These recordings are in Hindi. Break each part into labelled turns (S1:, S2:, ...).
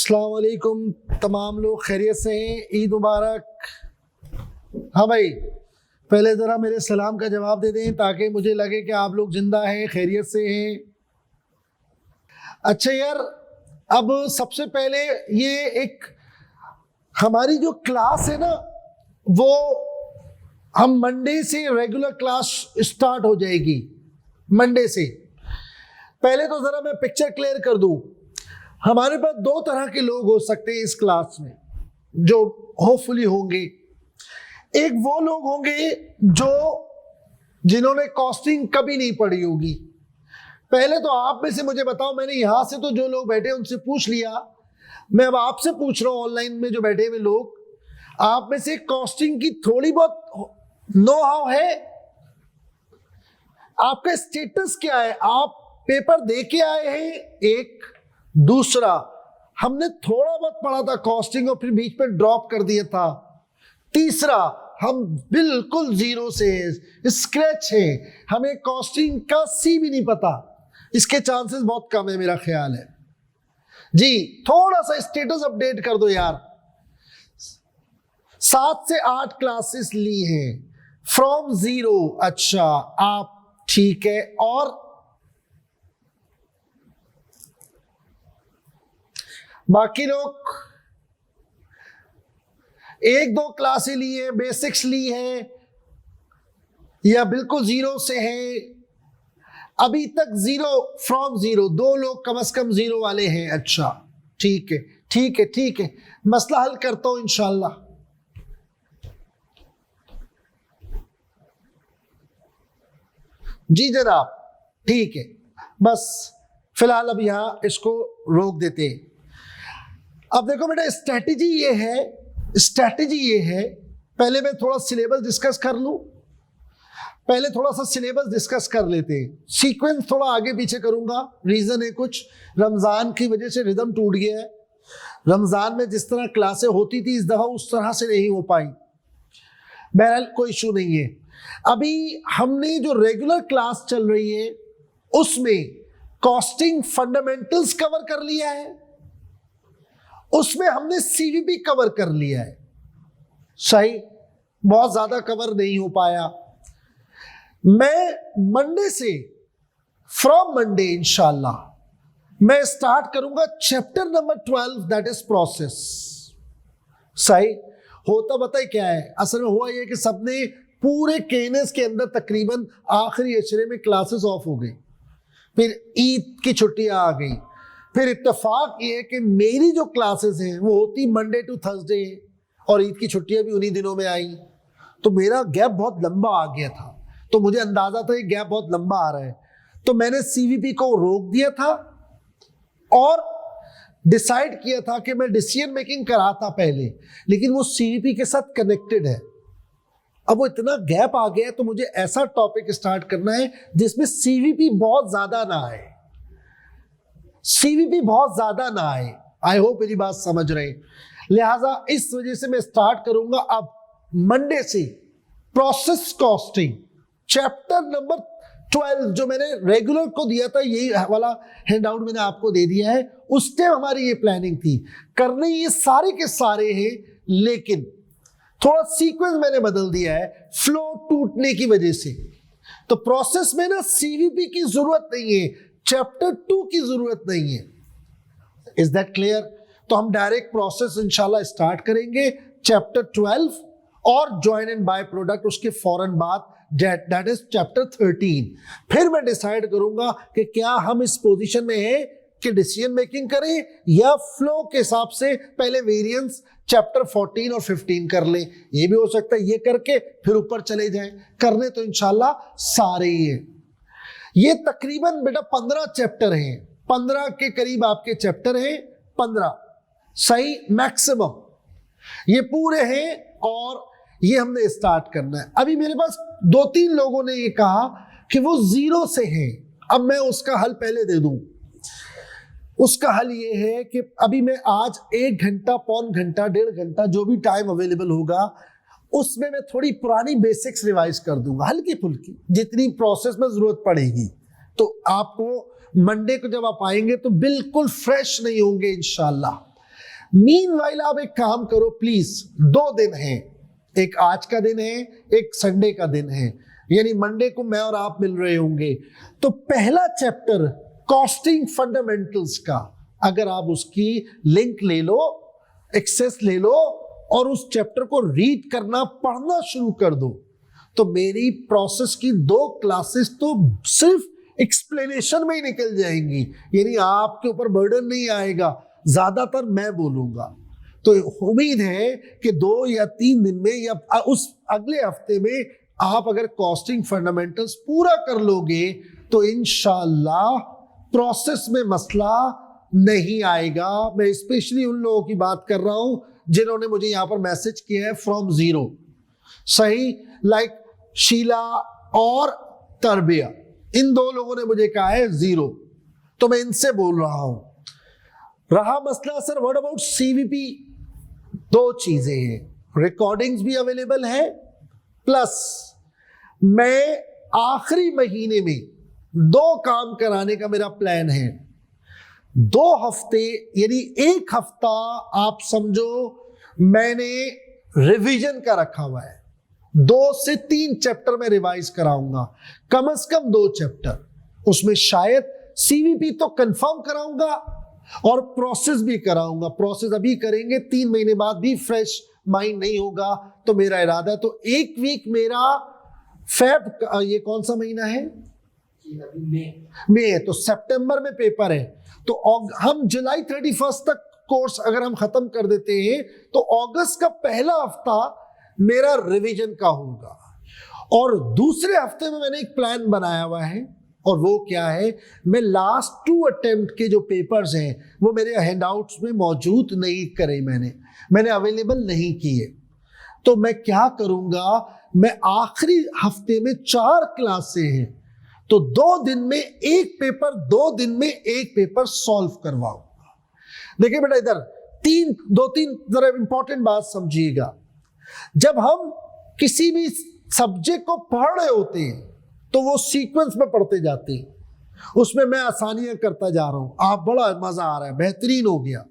S1: अस्सलाम वालेकुम। तमाम लोग खैरियत से हैं? ईद मुबारक। हाँ भाई, पहले ज़रा मेरे सलाम का जवाब दे दें ताकि मुझे लगे कि आप लोग जिंदा हैं, खैरियत से हैं। अच्छा यार, अब सबसे पहले ये एक हमारी जो क्लास है ना, वो हम मंडे से रेगुलर क्लास स्टार्ट हो जाएगी। मंडे से पहले तो ज़रा मैं पिक्चर क्लियर कर दूं। हमारे पास दो तरह के लोग हो सकते हैं इस क्लास में जो होपफुली होंगे। एक वो लोग होंगे जिन्होंने कॉस्टिंग कभी नहीं पढ़ी होगी। पहले तो आप में से मुझे बताओ, मैंने यहां से तो जो लोग बैठे उनसे पूछ लिया, मैं अब आपसे पूछ रहा हूं ऑनलाइन में जो बैठे हुए लोग, आप में से कॉस्टिंग की थोड़ी बहुत नो हाउ है? आपका स्टेटस क्या है? आप पेपर दे के आए हैं? एक दूसरा, हमने थोड़ा बहुत पढ़ा था कॉस्टिंग और फिर बीच में ड्रॉप कर दिया था। तीसरा, हम बिल्कुल जीरो से स्क्रैच है, हमें कॉस्टिंग का सी भी नहीं पता। इसके चांसेस बहुत कम है मेरा ख्याल है जी। थोड़ा सा स्टेटस अपडेट कर दो यार। 7 से 8 क्लासेस ली हैं फ्रॉम जीरो। अच्छा, आप ठीक है। और बाकी लोग 1-2 क्लासें ली है, बेसिक्स ली है, या बिल्कुल जीरो से है? अभी तक जीरो, फ्रॉम जीरो 2 लोग कम से कम जीरो वाले हैं। अच्छा ठीक है, ठीक है, ठीक है, मसला हल करता हूं इंशाल्लाह। जी जनाब, ठीक है, बस फिलहाल अब यहां इसको रोक देते हैं। अब देखो बेटा, स्ट्रैटेजी ये है, पहले मैं थोड़ा सिलेबस डिस्कस कर लूं। पहले थोड़ा सा सिलेबस डिस्कस कर लेते हैं, सीक्वेंस थोड़ा आगे पीछे करूंगा। रीजन है कुछ, रमजान की वजह से रिदम टूट गया है। रमजान में जिस तरह क्लासें होती थी इस दफा उस तरह से नहीं हो पाई। बहरहाल कोई इशू नहीं है। अभी हमने जो रेगुलर क्लास चल रही है उसमें कॉस्टिंग फंडामेंटल्स कवर कर लिया है, उसमें हमने सीवीपी कवर कर लिया है। सही, बहुत ज्यादा कवर नहीं हो पाया। मैं मंडे से, फ्रॉम मंडे इंशाल्लाह मैं स्टार्ट करूंगा chapter number 12, that is process. सही होता बताए क्या है, असल में हुआ यह कि सबने पूरे केनेस के अंदर तकरीबन आखिरी अशरे में क्लासेस ऑफ हो गई, फिर ईद की छुट्टियां आ गई, फिर इत्तेफाक ये है कि मेरी जो क्लासेस हैं वो होती मंडे टू थर्सडे, और ईद की छुट्टियां भी उन्हीं दिनों में आई, तो मेरा गैप बहुत लंबा आ गया था। तो मुझे अंदाजा था ये गैप बहुत लंबा आ रहा है, तो मैंने सीवीपी को रोक दिया था और डिसाइड किया था कि मैं डिसीजन मेकिंग कराता पहले, लेकिन वो सीवीपी के साथ कनेक्टेड है। अब वो इतना गैप आ गया है तो मुझे ऐसा टॉपिक स्टार्ट करना है जिसमें सीवीपी बहुत ज्यादा ना आए, सीवीपी बहुत ज्यादा ना आए। आई होप मेरी बात समझ रहे हैं। लिहाजा इस वजह से मैं स्टार्ट करूंगा अब मंडे से प्रोसेस कॉस्टिंग चैप्टर नंबर 12, जो मैंने रेगुलर को दिया था, यही वाला हैंडआउट मैंने आपको दे दिया है। उस टाइम हमारी ये प्लानिंग थी, करने ये सारे के सारे हैं, लेकिन थोड़ा सीक्वेंस मैंने बदल दिया है फ्लो टूटने की वजह से। तो प्रोसेस में ना सीवीपी की जरूरत नहीं है, चैप्टर 2 की जरूरत नहीं है। Is that clear? तो हम डायरेक्ट प्रोसेस इंशाल्लाह स्टार्ट करेंगे चैप्टर 12, और ज्वाइन एंड बाय प्रोडक्ट उसके फौरन बाद, दैट इज चैप्टर 13। फिर मैं डिसाइड करूंगा कि क्या हम इस पोजीशन में हैं कि डिसीजन मेकिंग करें या फ्लो के हिसाब से पहले वेरिएंस चैप्टर 14 और 15 कर लें। ये भी हो सकता है ये करके फिर ऊपर चले जाएं। करने तो इंशाल्लाह सारे ही हैं। ये तकरीबन बेटा 15 चैप्टर हैं, 15 के करीब आपके चैप्टर हैं, 15 सही मैक्सिमम ये पूरे हैं, और ये हमने स्टार्ट करना है। अभी मेरे पास 2-3 लोगों ने ये कहा कि वो जीरो से हैं। अब मैं उसका हल पहले दे दूं। उसका हल ये है कि अभी मैं आज 1 घंटा, पौन घंटा, 1.5 घंटा जो भी टाइम अवेलेबल होगा उसमें मैं थोड़ी पुरानी बेसिक्स रिवाइज कर दूंगा, हल्की फुल्की जितनी प्रोसेस में जरूरत पड़ेगी। तो आपको मंडे को जब आप आएंगे तो बिल्कुल फ्रेश नहीं होंगे इंशाल्लाह। मीनवाइल आप एक काम करो प्लीज, 2 दिन हैं, एक आज का दिन है, एक संडे का दिन है, यानी मंडे को मैं और आप मिल रहे होंगे। तो पहला चैप्टर कॉस्टिंग फंडामेंटल्स का, अगर आप उसकी लिंक ले लो, एक्सेस ले लो और उस चैप्टर को रीड करना, पढ़ना शुरू कर दो, तो मेरी प्रोसेस की 2 क्लासेस तो सिर्फ एक्सप्लेनेशन में ही निकल जाएंगी, यानी आपके ऊपर बर्डन नहीं आएगा, ज्यादातर मैं बोलूंगा। तो उम्मीद है कि 2 या 3 दिन में या उस अगले हफ्ते में आप अगर कॉस्टिंग फंडामेंटल्स पूरा कर लोगे तो इंशाल्लाह प्रोसेस में मसला नहीं आएगा। मैं स्पेशली उन लोगों की बात कर रहा हूं जिन्होंने मुझे यहां पर मैसेज किया है फ्रॉम 0, सही, लाइक शीला और तरबिया, इन 2 लोगों ने मुझे कहा है 0, तो मैं इनसे बोल रहा हूं। रहा मसला सर व्हाट अबाउट सीवीपी, 2 चीजें हैं, रिकॉर्डिंग्स भी अवेलेबल है, प्लस मैं आखिरी महीने में 2 काम कराने का मेरा प्लान है। 2 हफ्ते यानी 1 हफ्ता आप समझो मैंने रिवीजन का रखा हुआ है, 2 से 3 चैप्टर में रिवाइज कराऊंगा, कम से कम 2 चैप्टर, उसमें शायद सीवीपी तो कंफर्म कराऊंगा और प्रोसेस भी कराऊंगा। प्रोसेस अभी करेंगे, 3 महीने बाद भी फ्रेश माइंड नहीं होगा, तो मेरा इरादा है तो 1 वीक मेरा फेब, ये कौन सा महीना है, मई है, तो सितंबर में पेपर है, तो हम जुलाई 31 तक कोर्स अगर हम खत्म कर देते हैं तो अगस्त का पहला हफ्ता मेरा रिवीजन का होगा। और दूसरे हफ्ते में मैंने एक प्लान बनाया हुआ है, और वो क्या है, मैं लास्ट 2 अटेम्प्ट के जो पेपर्स हैं वो मेरे हैंडआउट्स में मौजूद नहीं करे, मैंने अवेलेबल नहीं किए। तो मैं क्या करूंगा, मैं आखिरी हफ्ते में 4 क्लासें हैं, तो 2 दिन में 1 पेपर, 2 दिन में 1 पेपर सॉल्व करवाऊंगा। देखिए बेटा इधर 2-3 जरा इंपॉर्टेंट बात समझिएगा। जब हम किसी भी सब्जेक्ट को पढ़ रहे होते हैं तो वो सीक्वेंस में पढ़ते जाते हैं, उसमें मैं आसानियां करता जा रहा हूं, आप बड़ा मजा आ रहा है, बेहतरीन हो गया।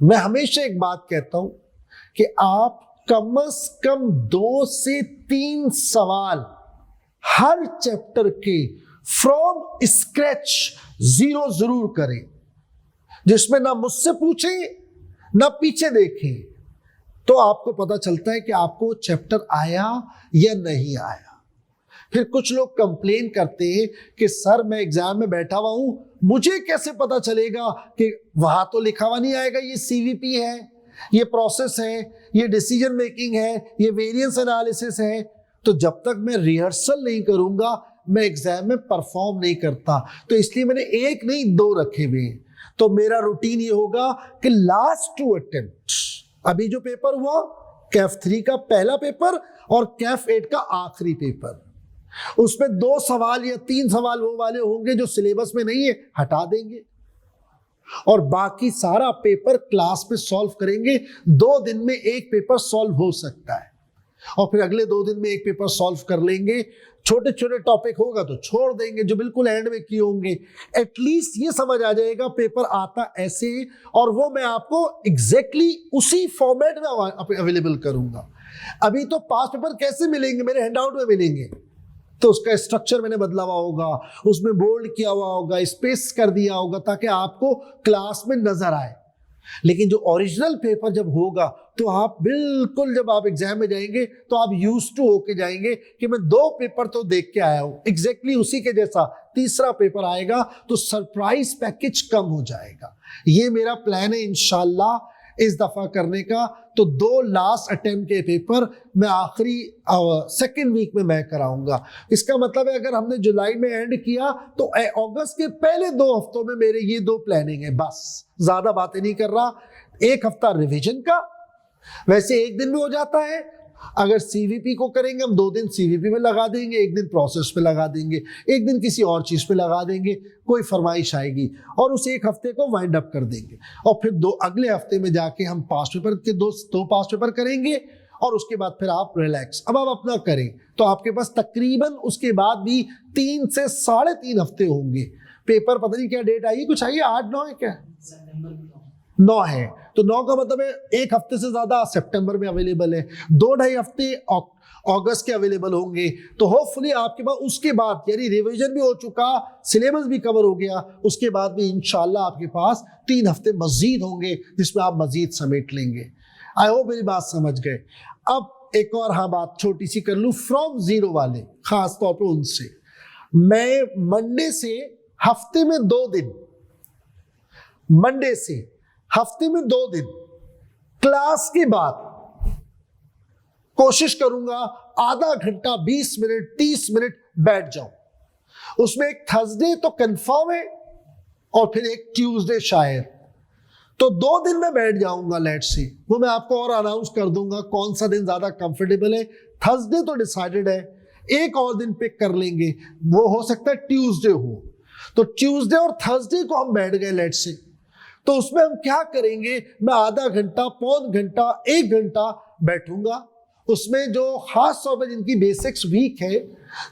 S1: मैं हमेशा एक बात कहता हूं कि आप कम से कम 2 से 3 सवाल हर चैप्टर के फ्रॉम स्क्रैच 0 जरूर करें, जिसमें ना मुझसे पूछें ना पीछे देखें, तो आपको पता चलता है कि आपको चैप्टर आया या नहीं आया। फिर कुछ लोग कंप्लेन करते हैं कि सर मैं एग्जाम में बैठा हुआ हूं, मुझे कैसे पता चलेगा कि वहां तो लिखा हुआ नहीं आएगा ये सीवीपी है, ये प्रोसेस है, ये डिसीजन मेकिंग है, ये वेरिएंस एनालिसिस है। तो जब तक मैं रिहर्सल नहीं करूंगा मैं एग्जाम में परफॉर्म नहीं करता, तो इसलिए मैंने 1 नहीं 2 रखे हुए हैं। तो मेरा रूटीन ये होगा कि लास्ट 2 अटेम्प्ट, अभी जो पेपर हुआ कैफ 3 का पहला पेपर और कैफ 8 का आखिरी पेपर, उसमें 2 सवाल या 3 सवाल वो वाले होंगे जो सिलेबस में नहीं है, हटा देंगे, और बाकी सारा पेपर क्लास में सॉल्व करेंगे। 2 दिन में 1 पेपर सॉल्व हो सकता है, और फिर अगले 2 दिन में 1 पेपर सॉल्व कर लेंगे। छोटे छोटे टॉपिक होगा तो छोड़ देंगे, जो बिल्कुल एंड में किए होंगे। एटलीस्ट ये समझ आ जाएगा पेपर आता ऐसे, और वो मैं आपको एग्जैक्टली उसी फॉर्मेट में अवेलेबल करूंगा। अभी तो पास पेपर कैसे मिलेंगे, मेरे हैंडआउट में मिलेंगे, तो उसका स्ट्रक्चर मैंने बदला हुआ होगा, उसमें बोल्ड किया हुआ होगा, स्पेस कर दिया होगा ताकि आपको क्लास में नजर आए। लेकिन जो ओरिजिनल पेपर जब होगा तो आप बिल्कुल, जब आप एग्जाम में जाएंगे तो आप यूज्ड टू होके जाएंगे कि मैं 2 पेपर तो देख के आया हूं, एग्जैक्टली उसी के जैसा तीसरा पेपर आएगा तो सरप्राइज पैकेज कम हो जाएगा। ये मेरा प्लान है इंशाल्लाह इस दफा करने का। तो 2 लास्ट अटेम्प्ट के पेपर मैं आखिरी 2nd वीक में मैं कराऊंगा। इसका मतलब है अगर हमने जुलाई में एंड किया तो अगस्त के पहले 2 हफ्तों में मेरे ये 2 प्लानिंग है, बस ज्यादा बातें नहीं कर रहा। 1 हफ्ता रिवीजन का, वैसे 1 दिन में हो जाता है। अगर सीवीपी को करेंगे हम 2 दिन सीवीपी में लगा देंगे, 1 दिन प्रोसेस पे लगा देंगे, 1 दिन किसी और चीज पे लगा देंगे, कोई फरमाइश आएगी, और उस 1 हफ्ते को वाइंड अप कर देंगे। और फिर अगले हफ्ते में जाके हम पास पेपर के 2 पास पेपर करेंगे, और उसके बाद फिर आप रिलैक्स अब आप अपना करें। तो आपके पास तकरीबन उसके बाद भी 3 से 3.5 हफ्ते होंगे। पेपर पता नहीं क्या डेट आई, कुछ आई है, 8-9 है क्या, 9 है, तो 9 का मतलब है 1 हफ्ते से ज्यादा सितंबर में अवेलेबल है, 2-2.5 हफ्ते अगस्त के अवेलेबल होंगे। तो होपफुली आपके पास उसके बाद यानी रिवीजन भी हो चुका, सिलेबस भी कवर हो गया, उसके बाद भी इंशाल्लाह आपके पास 3 हफ्ते मजीद होंगे जिसमें आप मजीद समेट लेंगे। आई होप मेरी बात समझ गए। अब एक और हाँ बात छोटी सी कर लूं, फ्रॉम जीरो वाले खास तौर पे उनसे मैं मंडे से हफ्ते में 2 दिन, मंडे से हफ्ते में 2 दिन क्लास के बाद कोशिश करूंगा आधा घंटा 20 मिनट 30 मिनट बैठ जाऊं। उसमें एक थर्सडे तो कंफर्म है और फिर एक ट्यूसडे शायद, तो 2 दिन में बैठ जाऊंगा लेट से। वो मैं आपको और अनाउंस कर दूंगा कौन सा दिन ज्यादा कंफर्टेबल है। थर्सडे तो डिसाइडेड है, एक और दिन पिक कर लेंगे, वो हो सकता है ट्यूसडे हो। तो ट्यूसडे और थर्सडे को हम बैठ गए लेट से, तो उसमें हम क्या करेंगे, मैं आधा घंटा पौन घंटा 1 घंटा बैठूंगा। उसमें जो खास तौर पर जिनकी बेसिक्स वीक है,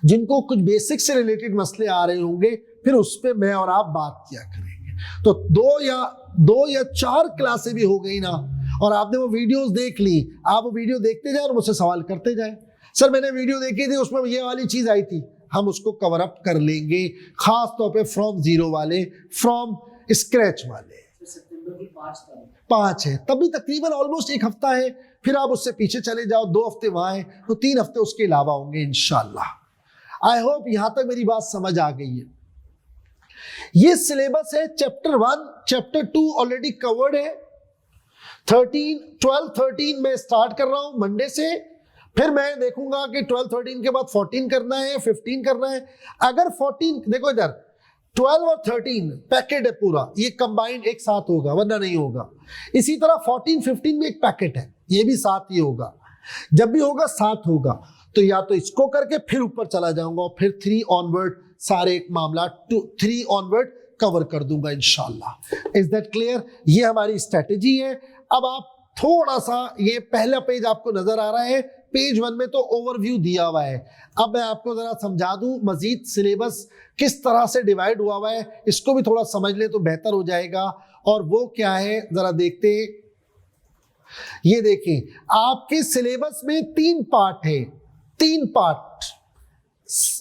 S1: जिनको कुछ बेसिक्स से रिलेटेड मसले आ रहे होंगे, फिर उस पर मैं और आप बात किया करेंगे। तो 2 या 4 क्लासें भी हो गई ना, और आपने वो वीडियोस देख ली, आप वो वीडियो देखते जाए और मुझसे सवाल करते जाए, सर मैंने वीडियो देखी थी उसमें ये वाली चीज आई थी, हम उसको कवर अप कर लेंगे। खास तौर पे फ्रॉम जीरो वाले, फ्रॉम स्क्रैच वाले।
S2: सितंबर की
S1: 5 है, तब भी तकरीबन ऑलमोस्ट 1 हफ्ता है। फिर आप उससे पीछे चले जाओ, 2 हफ्ते वहां है, तो 3 हफ्ते उसके अलावा होंगे इंशाल्लाह। आई होप यहां तक मेरी बात समझ आ गई है। ये सिलेबस है चैप्टर 1, चैप्टर 2 ऑलरेडी कवर्ड है। 12, 13 में स्टार्ट कर रहा हूं मंडे से, फिर मैं देखूंगा कि 12, 13 के बाद 14 करना है, 15 करना है। अगर 14 देखो इधर 12 और 13 पैकेट है पूरा, ये कंबाइंड एक साथ होगा वरना नहीं होगा। इसी तरह 14, 15 में एक पैकेट है, ये भी साथ ही होगा। जब भी होगा साथ होगा, तो या तो इसको करके फिर ऊपर चला जाऊंगा और फिर 3 ऑनवर्ड सारे एक मामला 3 ऑनवर्ड कवर कर दूंगा इंशाल्लाह। Is that clear? ये हमारी स्ट्रेटेजी है। अब आप थोड़ा सा, ये पहला पेज आपको नजर आ रहा है, पेज 1 में तो ओवरव्यू दिया हुआ है। अब मैं आपको जरा समझा दूं मजीद सिलेबस किस तरह से डिवाइड हुआ हुआ है, इसको भी थोड़ा समझ ले तो बेहतर हो जाएगा। और वो क्या है जरा देखते हैं। ये देखें, आपके सिलेबस में 3 पार्ट है, 3 पार्ट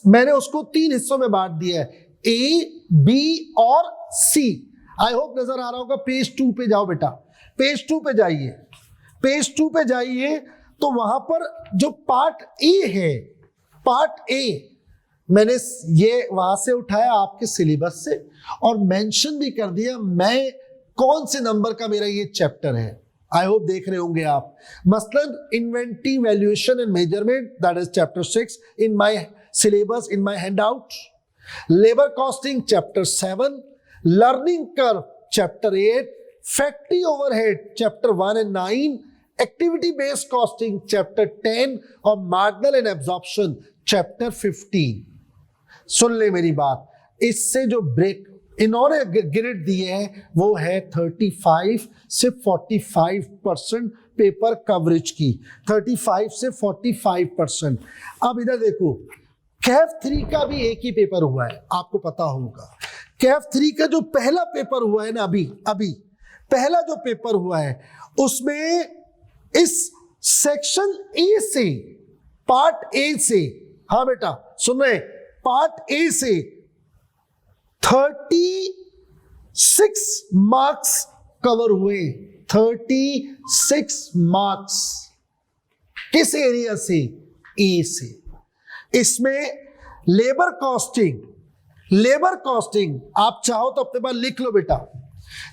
S1: मैंने उसको 3 हिस्सों में बांट दिया है, ए, बी और सी। आई होप नजर आ रहा होगा। पेज 2 पे जाओ बेटा, पेज 2 पे जाइए, पेज 2 पे जाइए, तो वहां पर जो पार्ट ए है, पार्ट ए मैंने ये वहां से उठाया आपके सिलेबस से और मेंशन भी कर दिया मैं कौन से नंबर का मेरा ये चैप्टर है। आई होप देख रहे होंगे आप। मसलन inventory valuation and measurement, that is chapter 6 in my syllabus, in my handout. Labour costing chapter 7, learning curve chapter 8, factory overhead chapter 1 and 9, activity based costing chapter 10 और मार्जिनल एंड एब्जॉर्प्शन चैप्टर 15। सुन ले मेरी बात, इससे जो ब्रेक इन्होंने ग्रेड दिए हैं वो है 35 से 45% पेपर कवरेज की, 35 से 45%। अब इधर देखो, कैफ 3 का भी एक ही पेपर हुआ है, आपको पता होगा। कैफ 3 का जो पहला पेपर हुआ है ना, अभी पहला जो पेपर हुआ है, उसमें इस सेक्शन ए से, पार्ट ए से, हाँ बेटा सुन रहे, पार्ट ए से 36 मार्क्स कवर हुए। 36 मार्क्स किस एरिया से? ए से। इसमें लेबर कॉस्टिंग आप चाहो तो अपने पास लिख लो बेटा।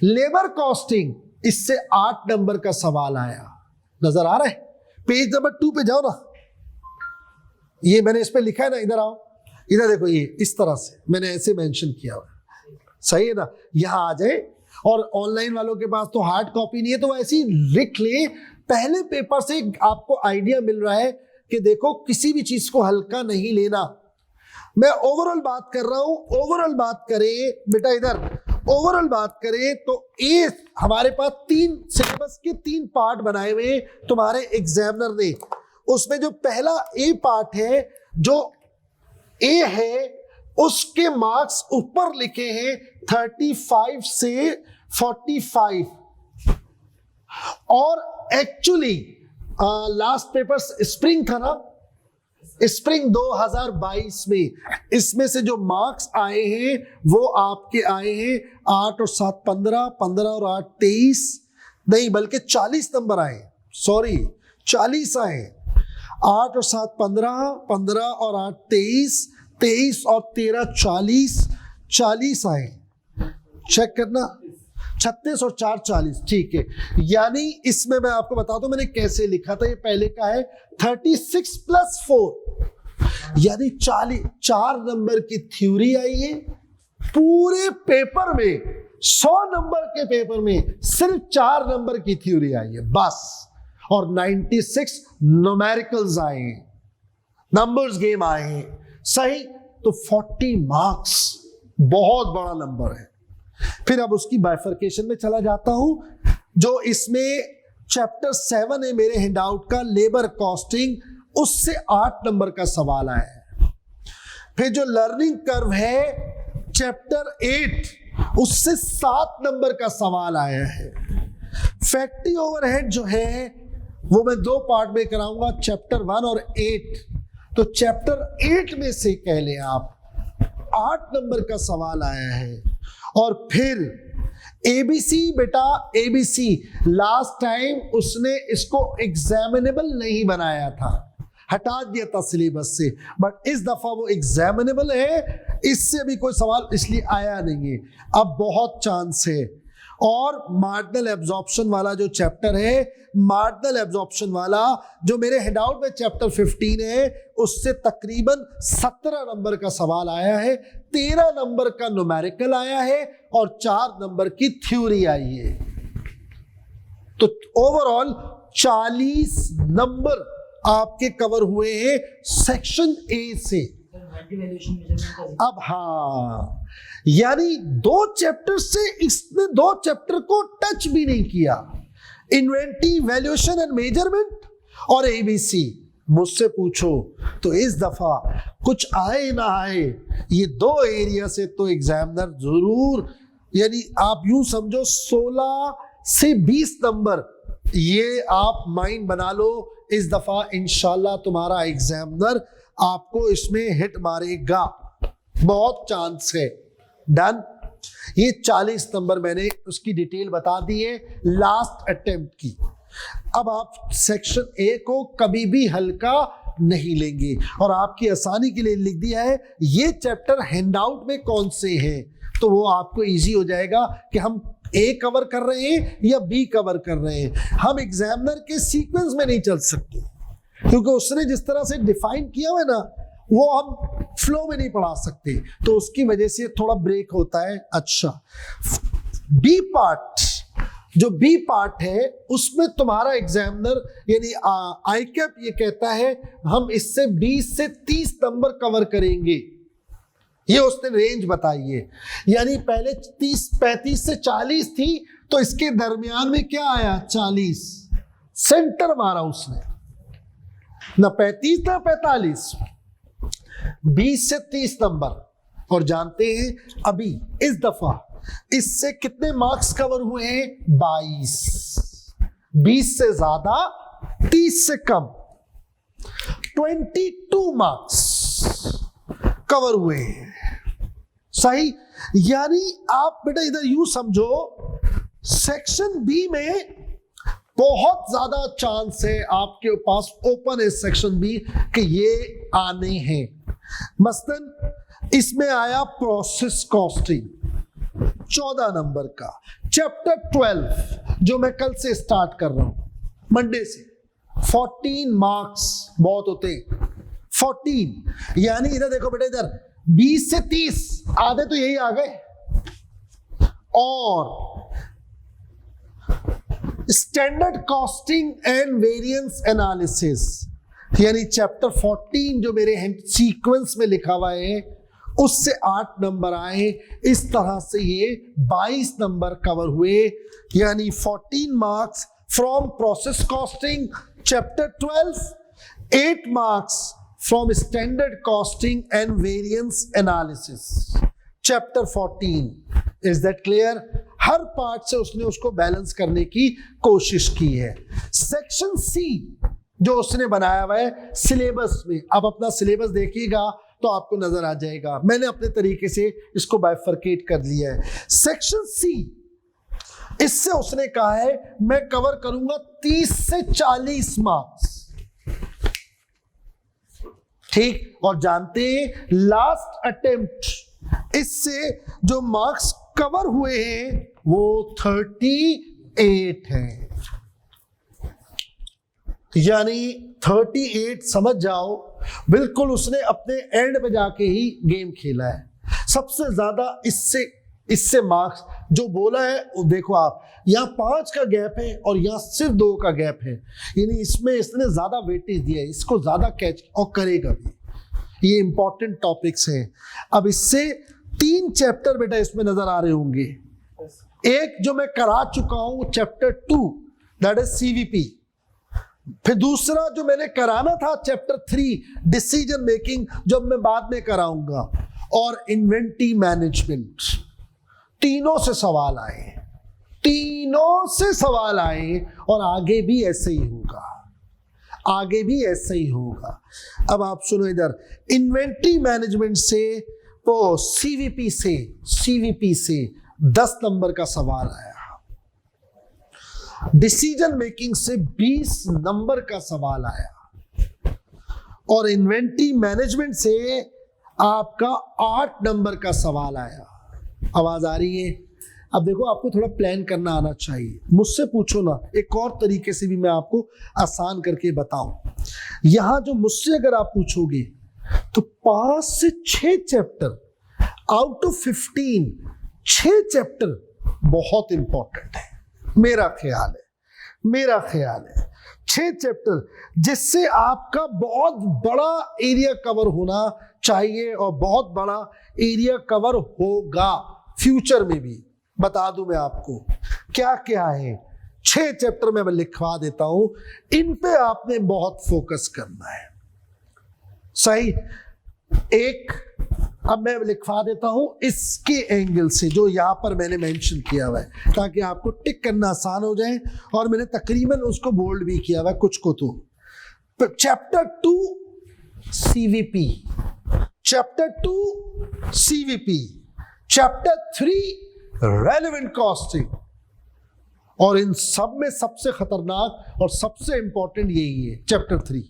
S1: लेबर कॉस्टिंग, इससे 8 नंबर का सवाल आया, नजर आ रहा है? पेज नंबर 2 पे जाओ ना, ये मैंने इस पे लिखा है ना, इधर आओ, इधर देखो, ये इस तरह से मैंने ऐसे मेंशन किया हुआ है, सही है ना? यहां आ जाए। और ऑनलाइन वालों के पास तो हार्ड कॉपी नहीं है, तो ऐसे ही लिख ले। पहले पेपर से आपको आइडिया मिल रहा है कि देखो किसी भी चीज को हल्का नहीं लेना। मैं ओवरऑल बात कर रहा हूं, ओवरऑल बात करें बेटा, इधर ओवरऑल बात करें तो ए हमारे पास 3 सिलेबस के 3 पार्ट बनाए हुए तुम्हारे एग्जामिनर ने। उसमें जो पहला ए पार्ट है, जो ए है, उसके मार्क्स ऊपर लिखे हैं 35 से 45। और एक्चुअली लास्ट पेपर स्प्रिंग था ना, स्प्रिंग 2022 में, इसमें से जो मार्क्स आए हैं वो आपके आए हैं 8 और 7 15, 15 और 8 23, नहीं बल्कि 40 नंबर आए, सॉरी 40 आए, 8 और 7 15, 15 और 8 23, 23 और 13 40, 40 आए, चेक करना, 36 और 4 40, ठीक है। यानी इसमें मैं आपको बता दूं मैंने कैसे लिखा था, ये पहले का है 36 + 4, यानी 4 नंबर की थ्योरी आई है। पूरे पेपर में 100 नंबर के पेपर में सिर्फ 4 नंबर की थ्योरी आई है बस, और 96 न्यूमेरिकल्स आए हैं, नंबर्स गेम आए हैं, सही। तो 40 मार्क्स बहुत बड़ा नंबर है। फिर अब उसकी बाइफर्केशन में चला जाता हूं, जो इसमें चैप्टर 7 है मेरे हैंडआउट का, लेबर कॉस्टिंग, उससे 8 नंबर का सवाल आया है। फिर जो लर्निंग कर्व है चैप्टर 8, उससे 7 नंबर का सवाल आया है। फैक्ट्री ओवरहेड जो है वो मैं 2 पार्ट में कराऊंगा, चैप्टर 1 और 8। तो चैप्टर 8 में से कह लें आप 8 नंबर का सवाल आया है। और फिर एबीसी, बेटा एबीसी लास्ट टाइम उसने इसको एग्जामिनेबल नहीं बनाया था, हटा दिया था सिलेबस से, बट इस दफा वो एग्जामिनेबल है, इससे भी कोई सवाल इसलिए आया नहीं है। अब बहुत चांस है। और मार्जिनल एब्जॉर्प्शन वाला जो चैप्टर है, मार्जिनल एब्जॉर्प्शन वाला जो मेरे हैंडआउट में चैप्टर 15 है, उससे तकरीबन 17 नंबर का सवाल आया है, 13 नंबर का न्यूमेरिकल आया है और 4 नंबर की थ्योरी आई है। तो ओवरऑल 40 नंबर आपके कवर हुए हैं सेक्शन ए से। अब हाँ, यानी 2 चैप्टर से इसने 2 चैप्टर को टच भी नहीं किया, इन्वेंटरी, वैल्यूएशन एंड मेजरमेंट और एबीसी। मुझसे पूछो तो इस दफा कुछ आए ना आए, ये 2 एरिया से तो एग्जामिनर जरूर, यानी आप यूं समझो 16 से 20 नंबर, ये आप माइंड बना लो, इस दफा इंशाल्लाह तुम्हारा एग्जामिनर आपको इसमें हिट मारेगा, बहुत चांस है। डन। ये 40 नंबर मैंने उसकी डिटेल बता दी है लास्ट अटेम्प्ट की। अब आप सेक्शन ए को कभी भी हल्का नहीं लेंगे, और आपकी आसानी के लिए लिख दिया है ये चैप्टर हैंडआउट में कौन से हैं, तो वो आपको इजी हो जाएगा कि हम ए कवर कर रहे हैं या बी कवर कर रहे हैं। हम एग्जामिनर के सीक्वेंस में नहीं चल सकते, क्योंकि उसने जिस तरह से डिफाइन किया हुआ है ना, वो हम फ्लो में नहीं पढ़ा सकते, तो उसकी वजह से थोड़ा ब्रेक होता है। अच्छा, बी पार्ट, जो बी पार्ट है उसमें तुम्हारा एग्जामिनर यानी आईकैप ये कहता है हम इससे 20 से 30 नंबर कवर करेंगे, ये उसने रेंज बताई है। यानी पहले 35 से 40 थी, तो इसके दरमियान में क्या आया 40, सेंटर मारा उसने, ना 35 ना 45, 20 से 30 नंबर। और जानते हैं अभी इस दफा इससे कितने मार्क्स कवर हुए हैं, 22, 20 से ज्यादा 30 से कम, 22 मार्क्स कवर हुए हैं। सही, यानी आप बेटा इधर यूं समझो, सेक्शन बी में बहुत ज्यादा चांस है आपके पास, ओपन है सेक्शन बी कि ये आने हैं। मसलन इसमें आया प्रोसेस कॉस्टिंग 14 नंबर का, चैप्टर 12 जो मैं कल से स्टार्ट कर रहा हूं, मंडे से, 14 मार्क्स बहुत होते, 14। यानी इधर देखो बेटा, इधर 20 से 30 आधे तो यही आ गए। और standard costing and variance analysis, यानी चैप्टर 14 जो मेरे सीक्वेंस में लिखा हुआ है, उससे 8 नंबर आए। इस तरह से ये 22 नंबर कवर हुए, यानी 14 marks from process costing chapter 12, 8 marks from standard costing and variance analysis chapter 14। Is that clear? Her part से उसने उसको बैलेंस करने की कोशिश की है। सेक्शन सी जो उसने बनाया हुआ है सिलेबस में, आप अपना सिलेबस देखिएगा तो आपको नजर आ जाएगा। मैंने अपने तरीके से इसको बाइफरकेट कर लिया है। सेक्शन सी, इससे उसने कहा है मैं कवर करूंगा 30 से 40 मार्क्स, ठीक। और जानते हैं लास्ट अटेम्प्ट इससे जो मार्क्स कवर हुए हैं वो 38 हैं, यानी 38 समझ जाओ बिल्कुल उसने अपने एंड में जाके ही गेम खेला है। सबसे ज्यादा इससे मार्क्स जो बोला है वो देखो आप, यहाँ 5 का गैप है और यहाँ सिर्फ 2 का गैप है, यानी इसमें इसने ज्यादा वेटेज दिया है, इसको ज्यादा कैच और करेगा भी। ये इंपॉर्टेंट टॉपिक्स हैं। अब इससे 3 चैप्टर बेटा इसमें नजर आ रहे होंगे। एक जो मैं करा चुका हूं चैप्टर 2 दैट इज सीवीपी, फिर दूसरा जो मैंने कराना था चैप्टर 3 डिसीजन मेकिंग जो मैं बाद में कराऊंगा, और इन्वेंटरी मैनेजमेंट। तीनों से सवाल आए, तीनों से सवाल आए और आगे भी ऐसे ही होगा, आगे भी ऐसे ही होगा। अब आप सुनो इधर, इन्वेंटरी मैनेजमेंट से वो सीवीपी से 10 नंबर का सवाल आया, डिसीजन मेकिंग से 20 नंबर का सवाल आया, और इन्वेंटरी मैनेजमेंट से आपका 8 नंबर का सवाल आया। आवाज आ रही है? अब देखो आपको थोड़ा प्लान करना आना चाहिए। मुझसे पूछो ना, एक और तरीके से भी मैं आपको आसान करके बताऊं। यहां जो मुझसे अगर आप पूछोगे तो 5 से 6 चैप्टर आउट ऑफ 15, 6 चैप्टर बहुत इंपॉर्टेंट है। मेरा ख्याल है 6 चैप्टर जिससे आपका बहुत बड़ा एरिया कवर होना चाहिए, और बहुत बड़ा एरिया कवर होगा फ्यूचर में भी। बता दूं मैं आपको क्या क्या है। 6 चैप्टर में मैं लिखवा देता हूं, इन पे आपने बहुत फोकस करना है। सही, एक अब मैं लिखवा देता हूं इसके एंगल से जो यहां पर मैंने मेंशन किया हुआ है, ताकि आपको टिक करना आसान हो जाए, और मैंने तकरीबन उसको बोल्ड भी किया हुआ है कुछ को। तो chapter 2 CVP, chapter 2 CVP, chapter 3 relevant costing, और इन सब में सबसे खतरनाक और सबसे इंपॉर्टेंट यही है चैप्टर 3।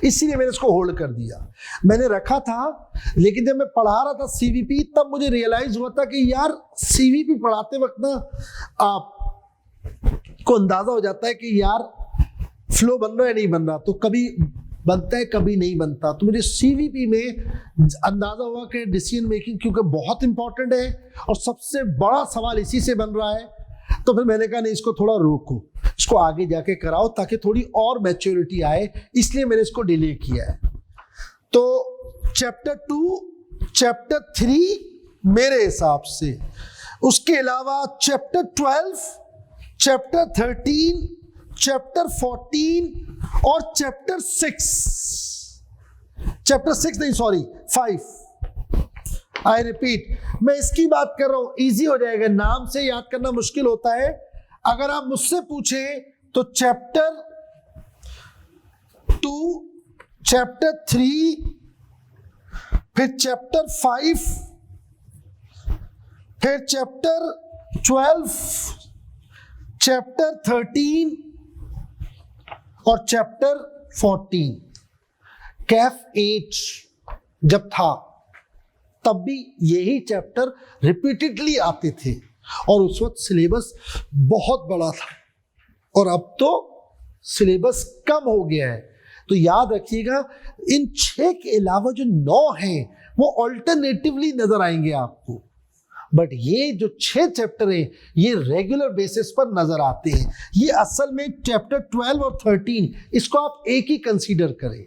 S1: इसीलिए मैंने इसको होल्ड कर दिया। मैंने रखा था, लेकिन जब मैं पढ़ा रहा था सीवीपी तब मुझे रियलाइज हुआ था कि यार सीवीपी पढ़ाते वक्त ना आपको अंदाजा हो जाता है कि यार फ्लो बन रहा है नहीं बन रहा, तो कभी बनता है कभी नहीं बनता। तो मुझे सीवीपी में अंदाजा हुआ कि डिसीजन मेकिंग क्योंकि बहुत इंपॉर्टेंट है और सबसे बड़ा सवाल इसी से बन रहा है, तो फिर मैंने कहा नहीं इसको थोड़ा रोको, इसको आगे जाके कराओ ताकि थोड़ी और मैच्योरिटी आए, इसलिए मैंने इसको डिले किया है। तो चैप्टर 2, चैप्टर 3 मेरे हिसाब से, उसके अलावा चैप्टर 12, चैप्टर 13, चैप्टर 14 और चैप्टर 5। आई रिपीट, मैं इसकी बात कर रहा हूं, इजी हो जाएगा, नाम से याद करना मुश्किल होता है। अगर आप मुझसे पूछें तो चैप्टर 2, चैप्टर 3, फिर चैप्टर 5, फिर चैप्टर 12, चैप्टर 13 और चैप्टर 14। कैफ 8 जब था तब भी यही चैप्टर रिपीटेडली आते थे, और उस वक्त सिलेबस बहुत बड़ा था, और अब तो सिलेबस कम हो गया है। तो याद रखिएगा इन 6 के अलावा जो 9 हैं वो ऑल्टरनेटिवली नजर आएंगे आपको, बट ये जो 6 चैप्टर हैं ये रेगुलर बेसिस पर नजर आते हैं। ये असल में चैप्टर 12 और 13 इसको आप एक ही कंसीडर करें।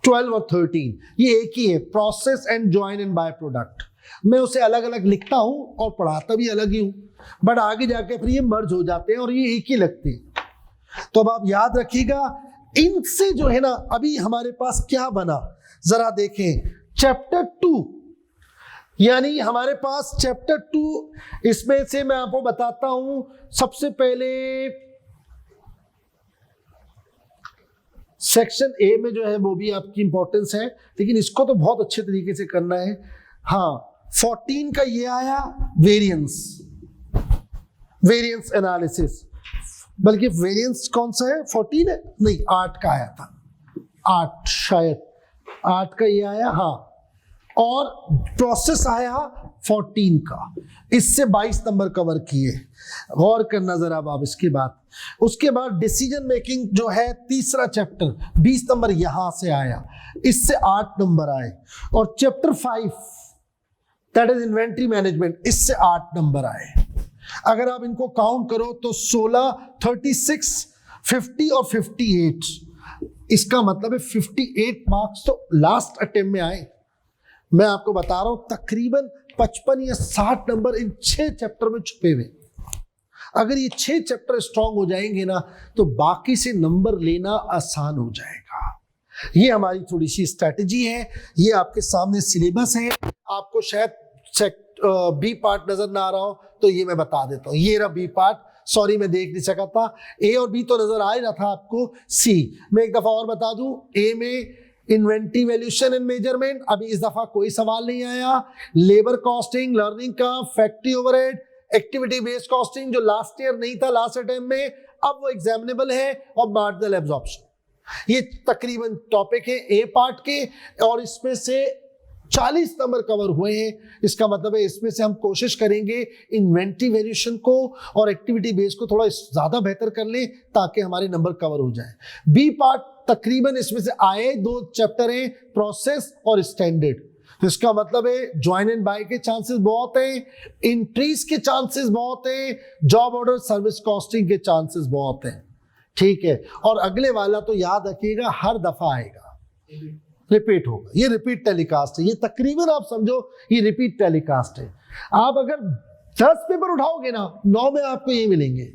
S1: 12 और 13 ये एक ही है, process and join and by product. मैं उसे अलग अलग लिखता हूं और पढ़ाता भी अलग ही हूं, बट आगे जाके फिर ये मर्ज हो जाते हैं और ये एक ही लगते हैं। तो अब आप याद रखिएगा इनसे जो है ना अभी हमारे पास क्या बना, जरा देखें। चैप्टर 2 यानी हमारे पास चैप्टर 2, इसमें से मैं आपको बताता हूं। सबसे पहले सेक्शन ए में जो है वो भी आपकी इंपॉर्टेंस है, लेकिन इसको तो बहुत अच्छे तरीके से करना है। हाँ, 14 का ये आया वेरिएंस एनालिसिस, बल्कि वेरिएंस कौन सा है, 14 है नहीं, 8 का आया था, 8 शायद 8 का ये आया, हाँ। और प्रोसेस आया 14 का, इससे 22 नंबर कवर किए। गौर करना जरा आप इसके बाद। उसके बाद डिसीजन मेकिंग जो है तीसरा चैप्टर, 20 नंबर यहां से आया, इससे 8 नंबर आए। और chapter 5 that is inventory management, इससे 8 नंबर आए। अगर आप इनको काउंट करो तो 16, 36, 50 और 58, इसका मतलब है 58 मार्क्स तो लास्ट अटेम्प्ट में आए। मैं आपको बता रहा हूं तकरीबन 55 या 60 नंबर इन 6 चैप्टर में छुपे हुए। अगर ये 6 चैप्टर स्ट्रांग हो जाएंगे ना तो बाकी से नंबर लेना आसान हो जाएगा। ये हमारी थोड़ी सी स्ट्रैटेजी है। ये आपके सामने सिलेबस है, आपको शायद बी पार्ट नजर ना आ रहा हो तो ये मैं बता देता हूं। ये रहा बी पार्ट, सॉरी मैं देख नहीं सका था। ए और बी तो नजर आ ही रहा था आपको। सी मैं एक दफा और बता दूं, ए में इन्वेंट्री वैल्यूएशन एंड मेजरमेंट, अभी इस दफा कोई सवाल नहीं आया। लेबर कॉस्टिंग, लर्निंग का, factory overhead, activity based costing जो लास्ट ईयर नहीं था लास्ट अटेम्प्ट में, अब वो एग्जामिनेबल है। और मार्जिनल एब्जॉर्प्शन, ये तकरीबन टॉपिक है ए पार्ट के, और इसमें से 40 नंबर कवर हुए हैं। इसका मतलब है इसमें से हम कोशिश करेंगे इन्वेंट्री वैल्यूएशन को और एक्टिविटी बेस को थोड़ा ज्यादा बेहतर कर लें ताकि हमारे नंबर कवर हो जाए। बी पार्ट तकरीबन इसमें से आए 2 चैप्टर हैं, प्रोसेस और स्टैंडर्ड। तो इसका मतलब है ज्वाइन एंड बाय के चांसेस बहुत हैं, इंट्रीज के चांसेस बहुत हैं, जॉब ऑर्डर सर्विस कॉस्टिंग के चांसेस बहुत हैं। ठीक है, और अगले वाला तो याद रखिएगा हर दफा आएगा, रिपीट होगा। ये रिपीट टेलीकास्ट है, ये तकरीबन आप समझो ये रिपीट टेलीकास्ट है। आप अगर 10 पेपर उठाओगे ना, 9 में आपको ये मिलेंगे,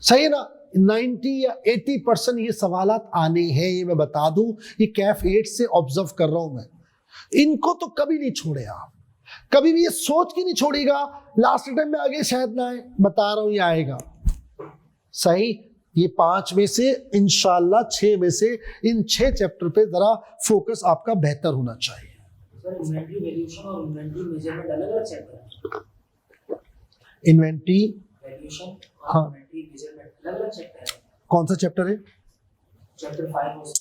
S1: सही है ना। 90 या 80% ये सवालात आने हैं, ये मैं बता दूं। ये कैफ 8 से ऑब्जर्व कर रहा हूं मैं, इनको तो कभी नहीं छोड़े आप, कभी भी ये सोच के नहीं छोड़ेगा लास्ट टाइम में आगे शायद ना आए, बता रहा हूं ये आएगा। सही, ये 5 में से इंशाल्लाह 6 में से इन 6 चैप्टर पे जरा फोकस आपका बेहतर होना चाहिए।
S2: सर इन्वेंट्री वैल्यूएशन और इन्वेंट्री मेजरमेंट अलग-अलग चैप्टर है।
S1: इन्वेंट्री
S2: वैल्यूएशन
S1: हाँ,
S2: और इन्वेंट्री मेजरमेंट अलग-अलग चैप्टर है।
S1: कौन सा चैप्टर है?
S2: चैप्टर 5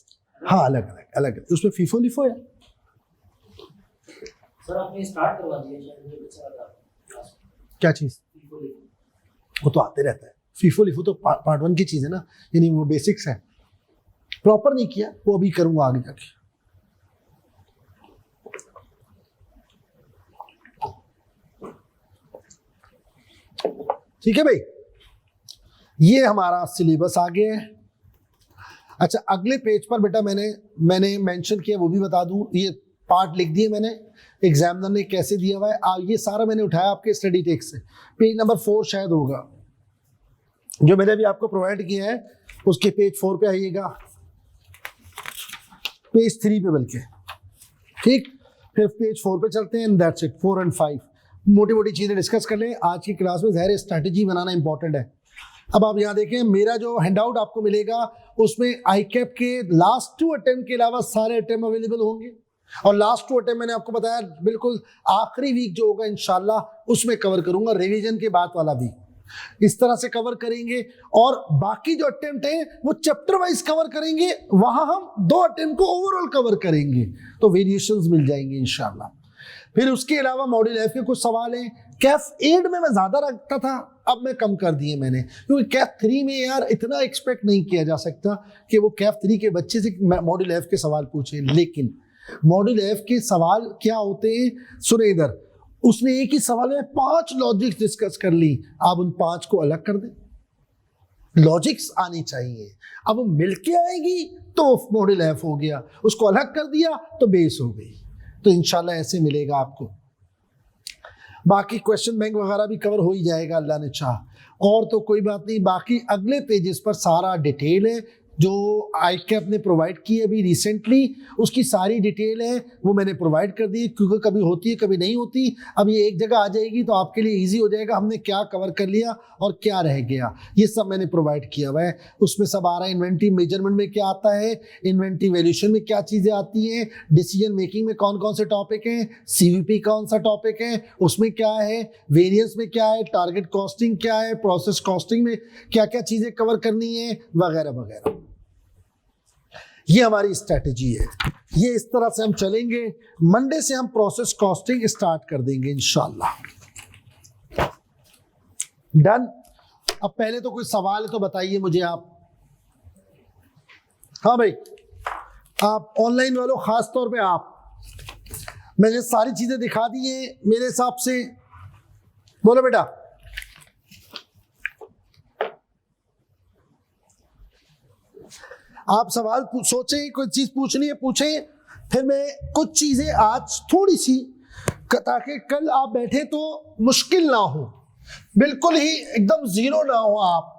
S1: हाँ, अलग उसमें फीफो लिफो है।
S2: सर आपने स्टार्ट करवा दिया शायद, मुझे बचा था
S1: क्या चीज?
S2: फीफो लिखो।
S1: वो तो आते रहता है। फीफो लिफो तो पार्ट 1 की चीज है ना, यानी वो बेसिक्स है, प्रॉपर नहीं किया, वो अभी करूंगा आगे जाके। ठीक है भाई, ये हमारा सिलेबस आ गया है। अच्छा, अगले पेज पर बेटा मैंने मेंशन किया, वो भी बता दूं। ये पार्ट लिख दिए मैंने, एग्जामिनर ने कैसे दिया हुआ है। ये सारा मैंने उठाया आपके स्टडी टेक्स्ट से, पेज नंबर 4 शायद होगा जो मैंने अभी आपको प्रोवाइड किया है, उसके पेज 4 पे आइएगा, पेज 3 पे बल्कि। ठीक, फिर पेज 4 पे चलते हैं। दैट्स इट, 4 और 5 मोटी मोटी चीजें डिस्कस कर लें आज की क्लास में। ज़ाहिर स्ट्रैटेजी बनाना इंपॉर्टेंट है। अब आप यहाँ देखें, मेरा जो हैंडआउट आपको मिलेगा उसमें आईकैप के लास्ट 2 अटेम्प्ट के अलावा सारे अटेम्प्ट अवेलेबल होंगे। और लास्ट 2 अटेम्प्ट मैंने आपको बताया बिल्कुल आखिरी वीक जो होगा इंशाल्लाह उसमें कवर करूंगा, रिवीजन के बाद वाला वीक इस तरह से कवर करेंगे। और बाकी जो अटेम्प्ट है वो चैप्टर वाइज कवर करेंगे, वहां हम 2 अटेम्प्ट को ओवरऑल कवर करेंगे, तो वेरिएशंस मिल जाएंगे इंशाल्लाह। फिर उसके अलावा मॉड्यूल एफ के कुछ सवाल हैं। कैफ 8 में मैं ज्यादा रखता था, अब मैं कम कर दिए मैंने, क्योंकि कैफ 3 में यार इतना एक्सपेक्ट नहीं किया जा सकता कि वो कैफ 3 के बच्चे से मॉड्यूल एफ के सवाल पूछे। लेकिन मॉड्यूल एफ के सवाल क्या होते हैं, सुने इधर, उसने एक ही सवाल में 5 लॉजिक्स डिस्कस कर ली। आप उन 5 को अलग कर दें, लॉजिक्स आनी चाहिए। अब वो मिलके आएगी तो मॉड्यूल एफ हो गया, उसको अलग कर दिया तो बेस हो गई। तो इंशाल्लाह ऐसे मिलेगा आपको। बाकी क्वेश्चन बैंक वगैरह भी कवर हो ही जाएगा अल्लाह ने चाहा, और तो कोई बात नहीं। बाकी अगले पेजेस पर सारा डिटेल है, जो ICAP ने प्रोवाइड की है अभी रिसेंटली, उसकी सारी डिटेल है वो मैंने प्रोवाइड कर दी, क्योंकि कभी होती है कभी नहीं होती। अब ये एक जगह आ जाएगी तो आपके लिए इजी हो जाएगा हमने क्या कवर कर लिया और क्या रह गया, ये सब मैंने प्रोवाइड किया हुआ है। उसमें सब आ रहा है, इन्वेंटरी मेजरमेंट में क्या आता है, इन्वेंटरी वैल्यूएशन में क्या चीज़ें आती हैं, डिसीजन मेकिंग में कौन कौन से टॉपिक हैं, CVP कौन सा टॉपिक है उसमें क्या है, वेरिएंस में क्या है, टारगेट कॉस्टिंग क्या है, प्रोसेस कॉस्टिंग में क्या क्या चीज़ें कवर करनी है, वगैरह वगैरह। ये हमारी स्ट्रेटेजी है, ये इस तरह से हम चलेंगे। मंडे से हम प्रोसेस कॉस्टिंग स्टार्ट कर देंगे इंशाल्लाह। डन। अब पहले तो कोई सवाल है तो बताइए मुझे आप। हाँ भाई, आप ऑनलाइन वालों खास तौर पे आप, मैंने सारी चीजें दिखा दी हैं मेरे हिसाब से। बोलो बेटा। आप सवाल सोचें, कोई चीज पूछनी है पूछें, फिर मैं कुछ चीजें आज थोड़ी सी, ताकि कल आप बैठे तो मुश्किल ना हो, बिल्कुल ही एकदम जीरो ना हो आप।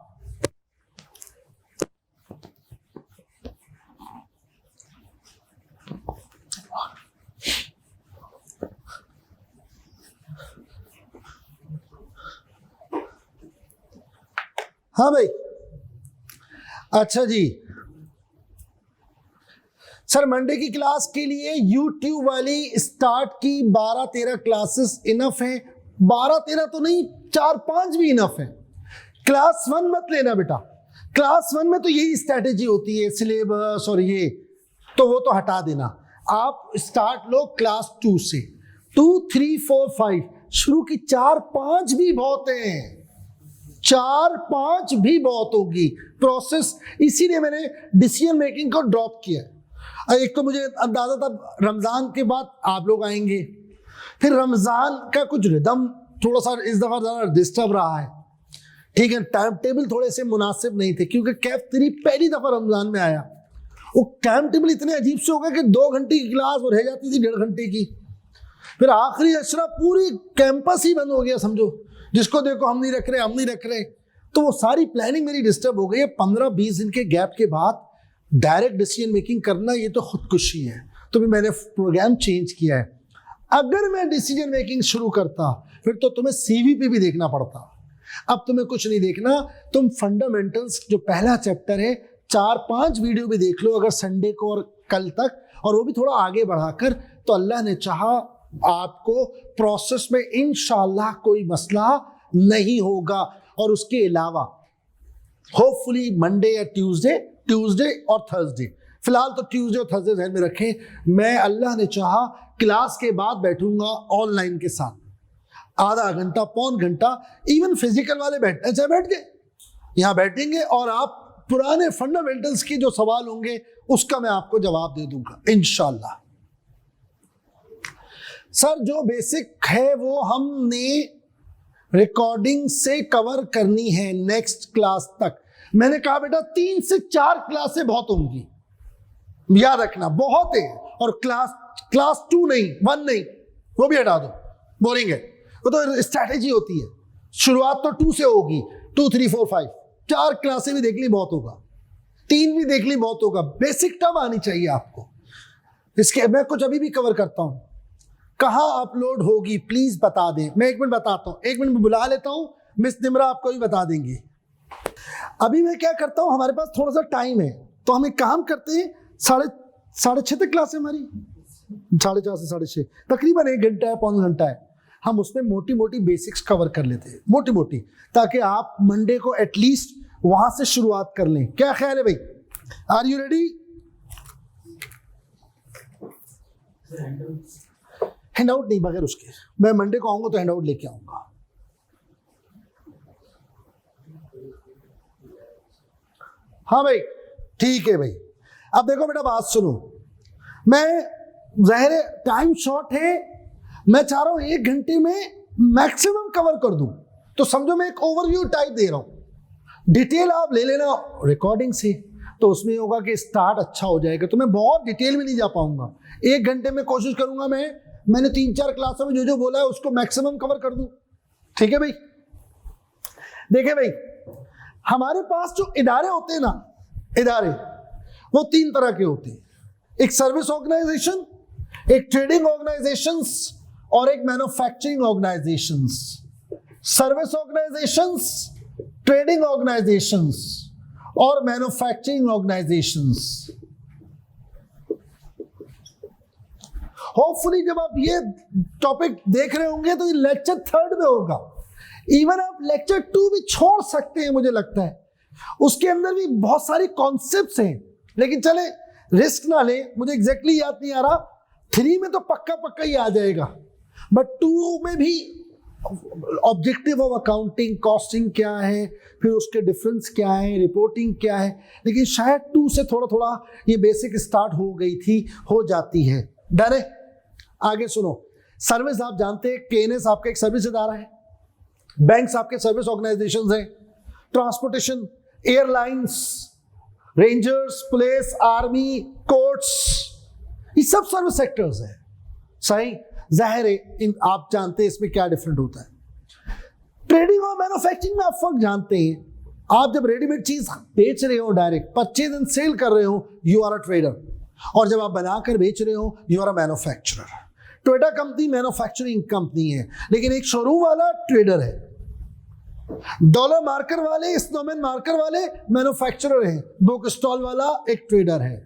S1: हाँ भाई, अच्छा जी। सर मंडे की क्लास के लिए YouTube वाली स्टार्ट की 12-13 क्लासेस इनफ हैं। 12-13 तो नहीं, 4-5 भी इनफ है। क्लास 1 मत लेना बेटा, क्लास 1 में तो यही स्ट्रैटेजी होती है, सिलेबस और ये, तो वो तो हटा देना। आप स्टार्ट लो क्लास 2 से, 2, 3, 4, 5 शुरू की। 4-5 भी बहुत हैं, 4-5 भी बहुत होगी प्रोसेस। इसीलिए मैंने डिसीजन मेकिंग को ड्रॉप किया। एक तो मुझे अंदाजा था रमजान के बाद आप लोग आएंगे, फिर रमजान का कुछ रिदम थोड़ा सा इस दफा ज़्यादा डिस्टर्ब रहा है, ठीक है। टाइम टेबल थोड़े से मुनासिब नहीं थे, क्योंकि कैफ 3 पहली दफा रमजान में आया। वो टाइम टेबल इतने अजीब से हो गए कि 2 घंटे की क्लास और रह जाती थी 1.5 घंटे की। फिर आखिरी अशरा पूरी कैंपस ही बंद हो गया, समझो, जिसको देखो हम नहीं रख रहे, हम नहीं रख रहे। तो वो सारी प्लानिंग मेरी डिस्टर्ब हो गई है। 15-20 दिन के गैप के बाद डायरेक्ट डिसीजन मेकिंग करना, ये तो खुदकुशी है। तो भी मैंने प्रोग्राम चेंज किया है। अगर मैं डिसीजन मेकिंग शुरू करता फिर तो तुम्हें CVP भी देखना पड़ता। अब तुम्हें कुछ नहीं देखना, तुम फंडामेंटल्स जो पहला चैप्टर है 4-5 वीडियो भी देख लो अगर संडे को और कल तक, और वो भी थोड़ा आगे बढ़ाकर, तो अल्लाह ने चाहा आपको प्रोसेस में इंशाल्लाह कोई मसला नहीं होगा। और उसके अलावा होपफुली मंडे या ट्यूसडे और थर्सडे, फिलहाल तो ट्यूसडे और थर्सडे ध्यान में रखें। मैं अल्लाह ने चाहा क्लास के बाद बैठूंगा ऑनलाइन के साथ, आधा घंटा पौन घंटा, इवन फिजिकल वाले बैठने चाहे बैठ गए, यहाँ बैठेंगे और आप पुराने फंडामेंटल्स के जो सवाल होंगे उसका मैं आपको जवाब दे दूंगा इंशाल्लाह। सर जो बेसिक है वो हमने रिकॉर्डिंग से कवर करनी है नेक्स्ट क्लास तक। मैंने कहा बेटा 3 से 4 क्लासें बहुत होंगी, याद रखना, बहुत है। और क्लास 2 नहीं, 1 नहीं, वो भी हटा दो, बोरिंग है। वो तो स्ट्रैटेजी होती है, शुरुआत तो 2 से होगी, 2, 3, 4, 5, 4 क्लासें भी देख ली बहुत होगा, 3 भी देख ली बहुत होगा। बेसिक टर्म आनी चाहिए आपको। इसके मैं कुछ अभी भी कवर करता हूं, कहाँ अपलोड होगी प्लीज बता दें। मैं 1 मिनट बताता हूँ, 1 मिनट में बुला लेता हूँ, मिस निमरा आपको भी बता देंगे। अभी मैं क्या करता हूँ, हमारे पास थोड़ा सा टाइम है, तो हम एक काम करते हैं, 6:30 तक क्लास है हमारी, 4:30 से 6:30, तकरीबन 1 घंटा है, पौन घंटा है। हम उसमें मोटी मोटी बेसिक्स कवर कर लेते हैं, मोटी मोटी, ताकि आप मंडे को एटलीस्ट वहां से शुरुआत कर लें। क्या ख्याल है भाई? Are you ready? हैंडआउट नहीं, बगैर उसके मैं मंडे को आऊंगा तो हैंडआउट लेके आऊंगा। हाँ भाई ठीक है भाई। अब देखो बेटा बात सुनो, मैं ज़ाहिर है टाइम शॉर्ट है, मैं चाह रहा हूं 1 घंटे में मैक्सिमम कवर कर दूं, तो समझो मैं एक ओवरव्यू टाइप दे रहा हूं। डिटेल आप ले लेना रिकॉर्डिंग से, तो उसमें होगा कि स्टार्ट अच्छा हो जाएगा। तो मैं बहुत डिटेल में नहीं जा पाऊंगा, 1 घंटे में कोशिश करूंगा मैंने 3-4 क्लासों में जो बोला है उसको मैक्सिमम कवर कर दूं। ठीक है भाई? देखिए भाई, हमारे पास जो इदारे होते हैं ना, इदारे वो 3 तरह के होते हैं, एक सर्विस ऑर्गेनाइजेशन, एक ट्रेडिंग ऑर्गेनाइजेशंस और एक manufacturing organisations. Service organisations, trading organisations और मैन्युफैक्चरिंग ऑर्गेनाइजेशंस। होपफुली जब आप ये टॉपिक देख रहे होंगे तो ये लेक्चर 3 में होगा। इवन आप लेक्चर 2 भी छोड़ सकते हैं, मुझे लगता है उसके अंदर भी बहुत सारी कॉन्सेप्ट्स हैं, लेकिन चले रिस्क ना ले, मुझे एग्जैक्टली याद नहीं आ रहा। 3 में तो पक्का ही आ जाएगा, बट 2 में भी ऑब्जेक्टिव ऑफ अकाउंटिंग, कॉस्टिंग क्या है, फिर उसके डिफरेंस क्या है, रिपोर्टिंग क्या है, लेकिन शायद 2 से थोड़ा ये बेसिक स्टार्ट हो गई थी, हो जाती है। डर है? आगे सुनो। सर्विस आप जानते हैं, केएनएस आपका एक सर्विस इदारा है, बैंक्स आपके सर्विस ऑर्गेनाइजेशंस हैं, transportation, airlines, rangers, police, army, courts, ये सब सर्विस सेक्टर्स हैं। सही? जाहिर है आप जानते हैं इसमें क्या डिफरेंट होता है। ट्रेडिंग और मैन्युफैक्चरिंग में आप फर्क जानते हैं। आप जब रेडीमेड चीज बेच रहे हो, डायरेक्ट परचेज एंड सेल कर रहे हो, यू आर अ ट्रेडर, और जब आप बनाकर बेच रहे हो, you are a manufacturer. Toyota company manufacturing company है, लेकिन एक शोरूम वाला ट्रेडर है। डॉलर मार्कर वाले, स्नोमैन मार्कर वाले मैन्युफैक्चरर हैं, बुक स्टॉल वाला एक ट्रेडर है।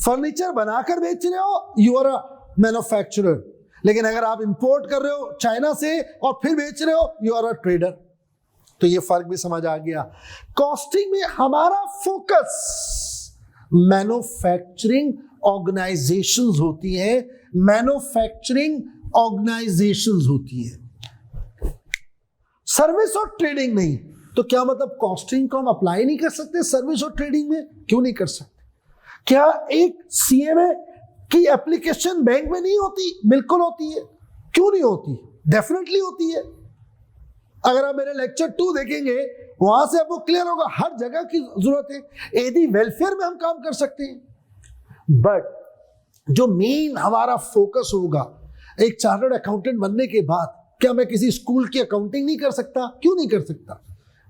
S1: फर्नीचर बनाकर बेच रहे हो, यू आर अ मैन्युफैक्चरर, लेकिन अगर आप इंपोर्ट कर रहे हो चाइना से और फिर बेच रहे हो, यू आर अ ट्रेडर। तो ये फर्क भी समझ आ गया। कॉस्टिंग में हमारा फोकस मैन्युफैक्चरिंग ऑर्गेनाइजेशंस होती है, मैन्युफैक्चरिंग ऑर्गेनाइजेशंस होती है, सर्विस और ट्रेडिंग नहीं। तो क्या मतलब कॉस्टिंग को हम अप्लाई नहीं कर सकते सर्विस और ट्रेडिंग में? क्यों नहीं कर सकते? क्या एक सीएमए की एप्लीकेशन बैंक में नहीं होती? बिल्कुल होती है। क्यों नहीं होती? डेफिनेटली होती है। अगर आप मेरे लेक्चर 2 देखेंगे, वहां से आपको क्लियर होगा हर जगह की जरूरत है। एडी वेलफेयर में हम काम कर सकते हैं, बट जो मेन हमारा फोकस होगा, एक चार्टर्ड अकाउंटेंट बनने के बाद क्या मैं किसी स्कूल की अकाउंटिंग नहीं कर सकता? क्यों नहीं कर सकता?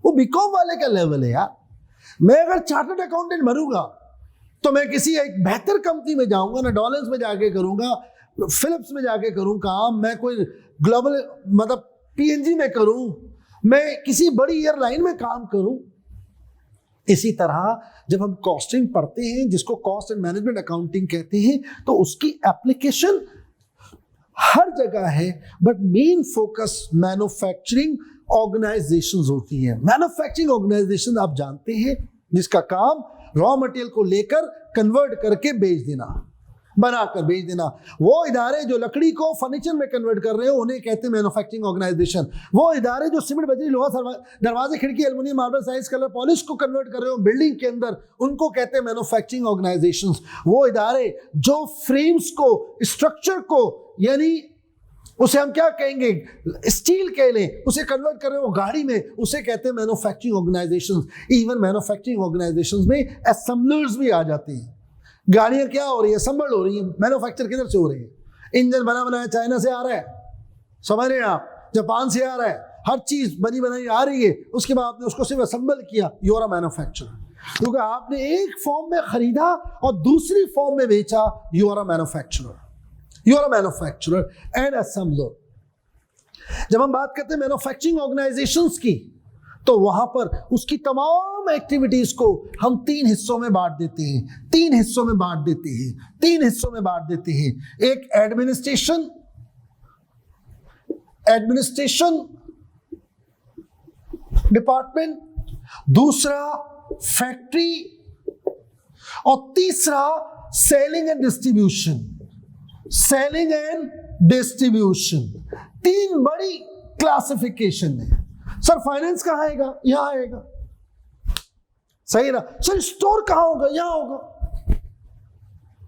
S1: वो बीकॉम वाले का लेवल है यार। मैं अगर चार्टर्ड अकाउंटेंट बनूंगा तो मैं किसी एक बेहतर कंपनी में जाऊंगा ना, डॉलर्स में जाके करूंगा, फिलिप्स में जाके करूं काम, मैं कोई ग्लोबल मतलब पीएनजी में करूं, मैं किसी बड़ी एयरलाइन में काम करूं। इसी तरह जब हम कॉस्टिंग पढ़ते हैं, जिसको कॉस्ट एंड मैनेजमेंट अकाउंटिंग कहते हैं, तो उसकी एप्लीकेशन हर जगह है, but main focus manufacturing organisations होती है। मैन्युफैक्चरिंग ऑर्गेनाइजेशन आप जानते हैं, जिसका काम रॉ मटेरियल को लेकर कन्वर्ट करके बेच देना, बनाकर बेच देना। वो इदारे जो लकड़ी को फर्नीचर में कन्वर्ट कर रहे हो, उन्हें कहते हैं मैन्युफैक्चरिंग ऑर्गेनाइजेशन। वो इदारे जो सीमेंट, बजरी, लोहा, दरवाजे, खिड़की, aluminium, marble, size, colour, polish को कन्वर्ट कर रहे हो बिल्डिंग के अंदर, उनको कहते हैं मैन्युफैक्चरिंग ऑर्गेनाइजेशंस। वो इदारे जो फ्रेम्स को, स्ट्रक्चर को, यानी उसे हम क्या कहेंगे, स्टील कह लें, उसे कन्वर्ट कर रहे हो गाड़ी में, उसे कहते हैं manufacturing organisations. Even manufacturing organisations में असेंबलर्स भी आ जाते हैं। गाड़ियां क्या हो रही है? असेंबल हो रही है। मैन्युफैक्चर किधर से हो रही है? इंजन बना बनाया चाइना से आ रहा है, समझ रहे हैं आप, जापान से आ रहा है, हर चीज बनी बनाई आ रही है, उसके बाद आपने उसको सिर्फ असेंबल किया, यू आर अ मैन्युफैक्चरर। क्योंकि आपने एक फॉर्म में खरीदा और दूसरी फॉर्म में बेचा, you are a manufacturer. You are a manufacturer and assembler. जब हम बात करते हैं मैन्युफैक्चरिंग ऑर्गेनाइजेशंस की, तो वहां पर उसकी तमाम एक्टिविटीज को हम 3 हिस्सों में बांट देते हैं। 3 हिस्सों में बांट देते हैं। 3 हिस्सों में बांट देते हैं। एक एडमिनिस्ट्रेशन डिपार्टमेंट, दूसरा फैक्ट्री, और तीसरा selling and distribution. Selling and distribution 3 बड़ी क्लासिफिकेशन है। सर फाइनेंस कहाँ आएगा? यहां आएगा, सही ना? सर स्टोर कहां होगा? यहां होगा।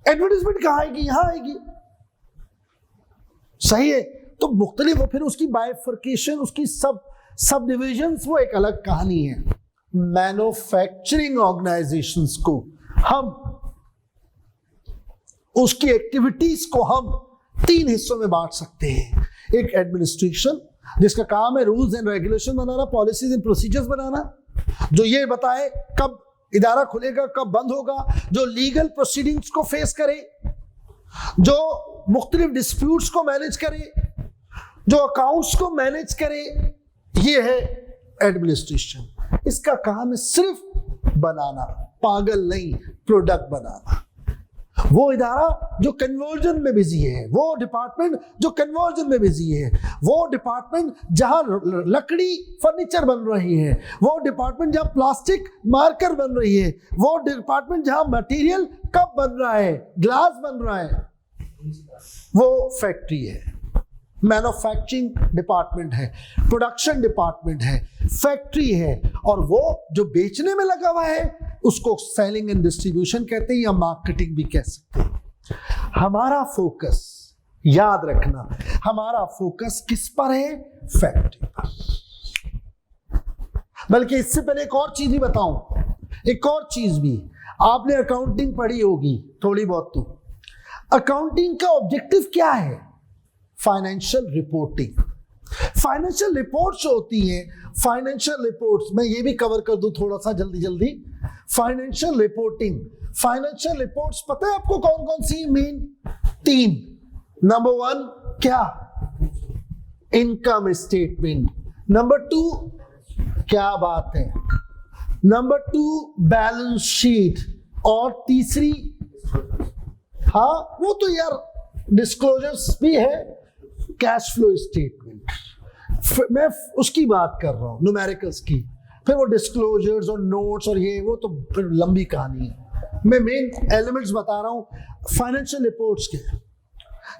S1: एडवर्टाइजमेंट कहां आएगी? यहां आएगी, सही है। तो मुख्तलिफ, फिर उसकी बाइफर्केशन, उसकी सब डिविजन्स, वो एक अलग कहानी है। मैन्युफैक्चरिंग ऑर्गेनाइजेशंस को हम, उसकी एक्टिविटीज को हम 3 हिस्सों में बांट सकते हैं। एक एडमिनिस्ट्रेशन, जिसका काम है रूल्स एंड रेगुलेशन बनाना, पॉलिसीज एंड प्रोसीजर्स बनाना, जो ये बताए कब इदारा खुलेगा, कब बंद होगा, जो लीगल प्रोसीडिंग्स को फेस करे, जो मुख्तलिफ डिस्प्यूट्स को मैनेज करे, जो अकाउंट्स को मैनेज करे, ये है एडमिनिस्ट्रेशन। इसका काम है सिर्फ बनाना, पागल नहीं, प्रोडक्ट बनाना। वो इदारा जो कन्वर्जन में बिजी है, वो डिपार्टमेंट जो कन्वर्जन में बिजी है, वो डिपार्टमेंट जहां लकड़ी फर्नीचर बन रही है, वो डिपार्टमेंट जहां प्लास्टिक मार्कर बन रही है, वो डिपार्टमेंट जहां मटेरियल कप बन रहा है, ग्लास बन रहा है, वो फैक्ट्री है। मैन्युफैक्चरिंग डिपार्टमेंट है, प्रोडक्शन डिपार्टमेंट है, फैक्ट्री है, और वो जो बेचने में लगा हुआ है उसको सेलिंग एंड डिस्ट्रीब्यूशन कहते हैं या मार्केटिंग भी कह सकते हैं। हमारा फोकस, याद रखना, हमारा फोकस किस पर है? फैक्ट्री पर। बल्कि इससे पहले एक और चीज भी बताऊं, एक और चीज भी, आपने अकाउंटिंग पढ़ी होगी थोड़ी बहुत। तो अकाउंटिंग का ऑब्जेक्टिव क्या है? Financial reporting. फाइनेंशियल रिपोर्ट्स होती हैं, फाइनेंशियल रिपोर्ट्स मैं ये भी कवर कर दूं थोड़ा सा जल्दी जल्दी। फाइनेंशियल रिपोर्टिंग, फाइनेंशियल रिपोर्ट्स पता है आपको कौन कौन सी? मेन 3। नंबर 1 क्या? Income statement. नंबर 2 क्या बात है? Number 2 balance sheet. और तीसरी, हाँ वो तो यार डिस्क्लोजर्स भी है, कैश फ्लो स्टेटमेंट। मैं उसकी बात कर रहा हूं, न्यूमेरिकल्स की। फिर वो डिस्क्लोजर्स और नोट्स और ये वो तो फिर लंबी कहानी है। मैं मेन एलिमेंट्स बता रहा हूं फाइनेंशियल रिपोर्ट्स के।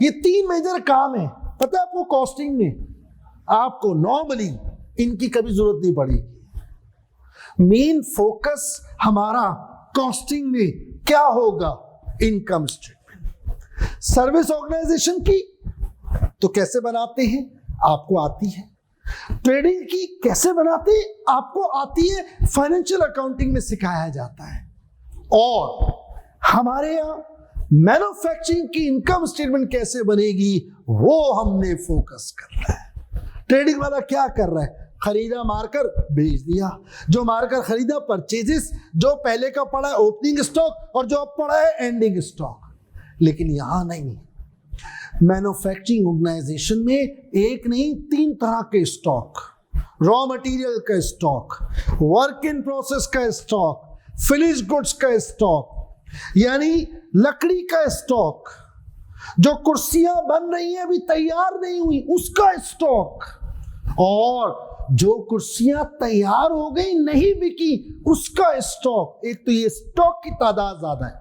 S1: ये 3 मेजर काम है, पता है आपको? कॉस्टिंग में आपको नॉर्मली इनकी कभी जरूरत नहीं पड़ेगी। मेन फोकस हमारा कॉस्टिंग में क्या होगा? Income statement. सर्विस ऑर्गेनाइजेशन की तो कैसे बनाते हैं? आपको आती है। ट्रेडिंग की कैसे बनाते हैं? आपको आती है। फाइनेंशियल अकाउंटिंग में सिखाया जाता है। और हमारे यहाँ मैन्युफैक्चरिंग की इनकम स्टेटमेंट कैसे बनेगी, वो हमने फोकस करना है। ट्रेडिंग वाला क्या कर रहा है? खरीदा मार्कर, बेच दिया। जो मार्कर खरीदा परचेजेस, जो पहले का पड़ा है ओपनिंग स्टॉक, और जो अब पड़ा है एंडिंग स्टॉक। लेकिन यहां नहीं, मैन्युफैक्चरिंग ऑर्गेनाइजेशन में एक नहीं 3 तरह के स्टॉक, रॉ मटेरियल का स्टॉक, वर्क इन प्रोसेस का स्टॉक, फिनिश गुड्स का स्टॉक, यानी लकड़ी का स्टॉक, जो कुर्सियां बन रही हैं अभी तैयार नहीं हुई उसका स्टॉक, और जो कुर्सियां तैयार हो गई नहीं बिकी उसका स्टॉक। एक तो ये स्टॉक की तादाद ज्यादा है।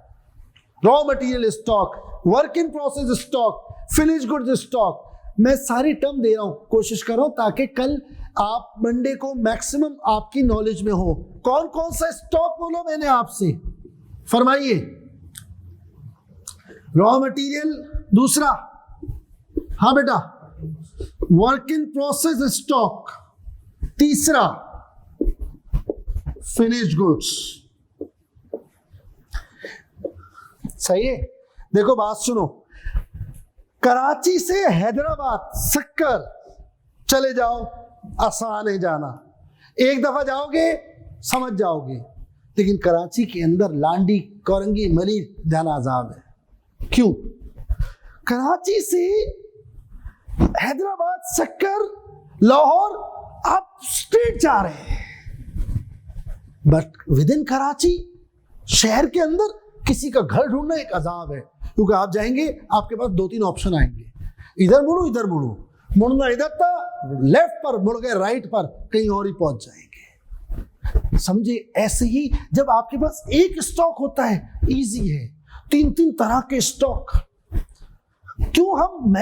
S1: Raw material stock, work in process stock, finish goods stock. मैं सारी टर्म दे रहा हूं, कोशिश कर रहा हूं ताकि कल आप मंडे को मैक्सिमम आपकी नॉलेज में हो। कौन कौन सा स्टॉक बोलो मैंने आपसे, फरमाइए। रॉ मटेरियल, दूसरा, हाँ बेटा, वर्क इन प्रोसेस स्टॉक, तीसरा फिनिश गुड्स। सही है? देखो बात सुनो, कराची से हैदराबाद सक्कर चले जाओ, आसान है जाना, एक दफा जाओगे समझ जाओगे। लेकिन कराची के अंदर लांडी, कोरंगी, मली जाना अजाब है। क्यों? कराची से हैदराबाद, सक्कर, लाहौर आप स्ट्रेट जा रहे हैं, बट विद इन कराची शहर के अंदर किसी का घर ढूंढना एक अजाब है। क्योंकि आप जाएंगे, आपके पास 2-3 ऑप्शन आएंगे, इधर मुड़ो इधर मुड़ो, मुड़ना इधर था, लेफ्ट पर मुड़ गए, राइट पर, कहीं और ही पहुंच जाएंगे। समझे? ऐसे ही जब आपके पास एक स्टॉक होता है इजी है, 3-3 तरह के स्टॉक। क्यों हम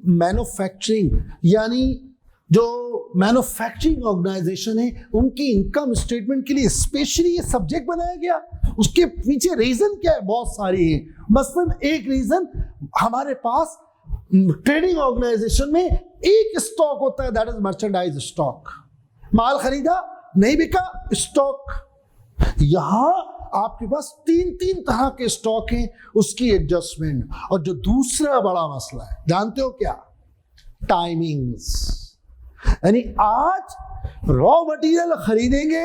S1: मैन्युफैक्चरिंग यानी जो मैन्युफैक्चरिंग ऑर्गेनाइजेशन है उनकी इनकम स्टेटमेंट के लिए स्पेशली ये सब्जेक्ट बनाया गया? उसके पीछे रीजन क्या है? बहुत सारी है। मसलन एक रीजन, हमारे पास ट्रेडिंग ऑर्गेनाइजेशन में एक स्टॉक होता है, दैट इज मर्चेंडाइज स्टॉक। माल खरीदा नहीं बिका, स्टॉक। यहां आपके पास 3-3 तरह के स्टॉक हैं, उसकी एडजस्टमेंट। और जो दूसरा बड़ा मसला है, जानते हो क्या? टाइमिंग्स। यानी आज रॉ मटेरियल खरीदेंगे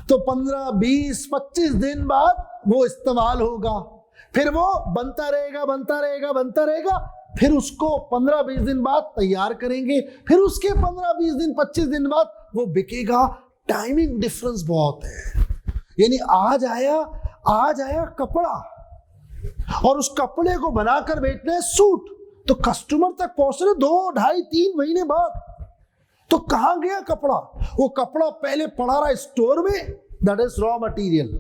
S1: तो 15, 20, 25 दिन बाद वो इस्तेमाल होगा, फिर वो बनता रहेगा बनता रहेगा बनता रहेगा, फिर उसको 15-20 दिन बाद तैयार करेंगे, फिर उसके 15-20 दिन 25 दिन बाद वो बिकेगा। टाइमिंग डिफरेंस बहुत है। यानी आज आया कपड़ा और उस कपड़े को बनाकर बेचना है सूट, तो कस्टमर तक पहुंचने 2, 2.5, 3 महीने बाद, तो कहां गया कपड़ा? वो कपड़ा पहले पड़ा रहा स्टोर में, दैट इज रॉ मटेरियल,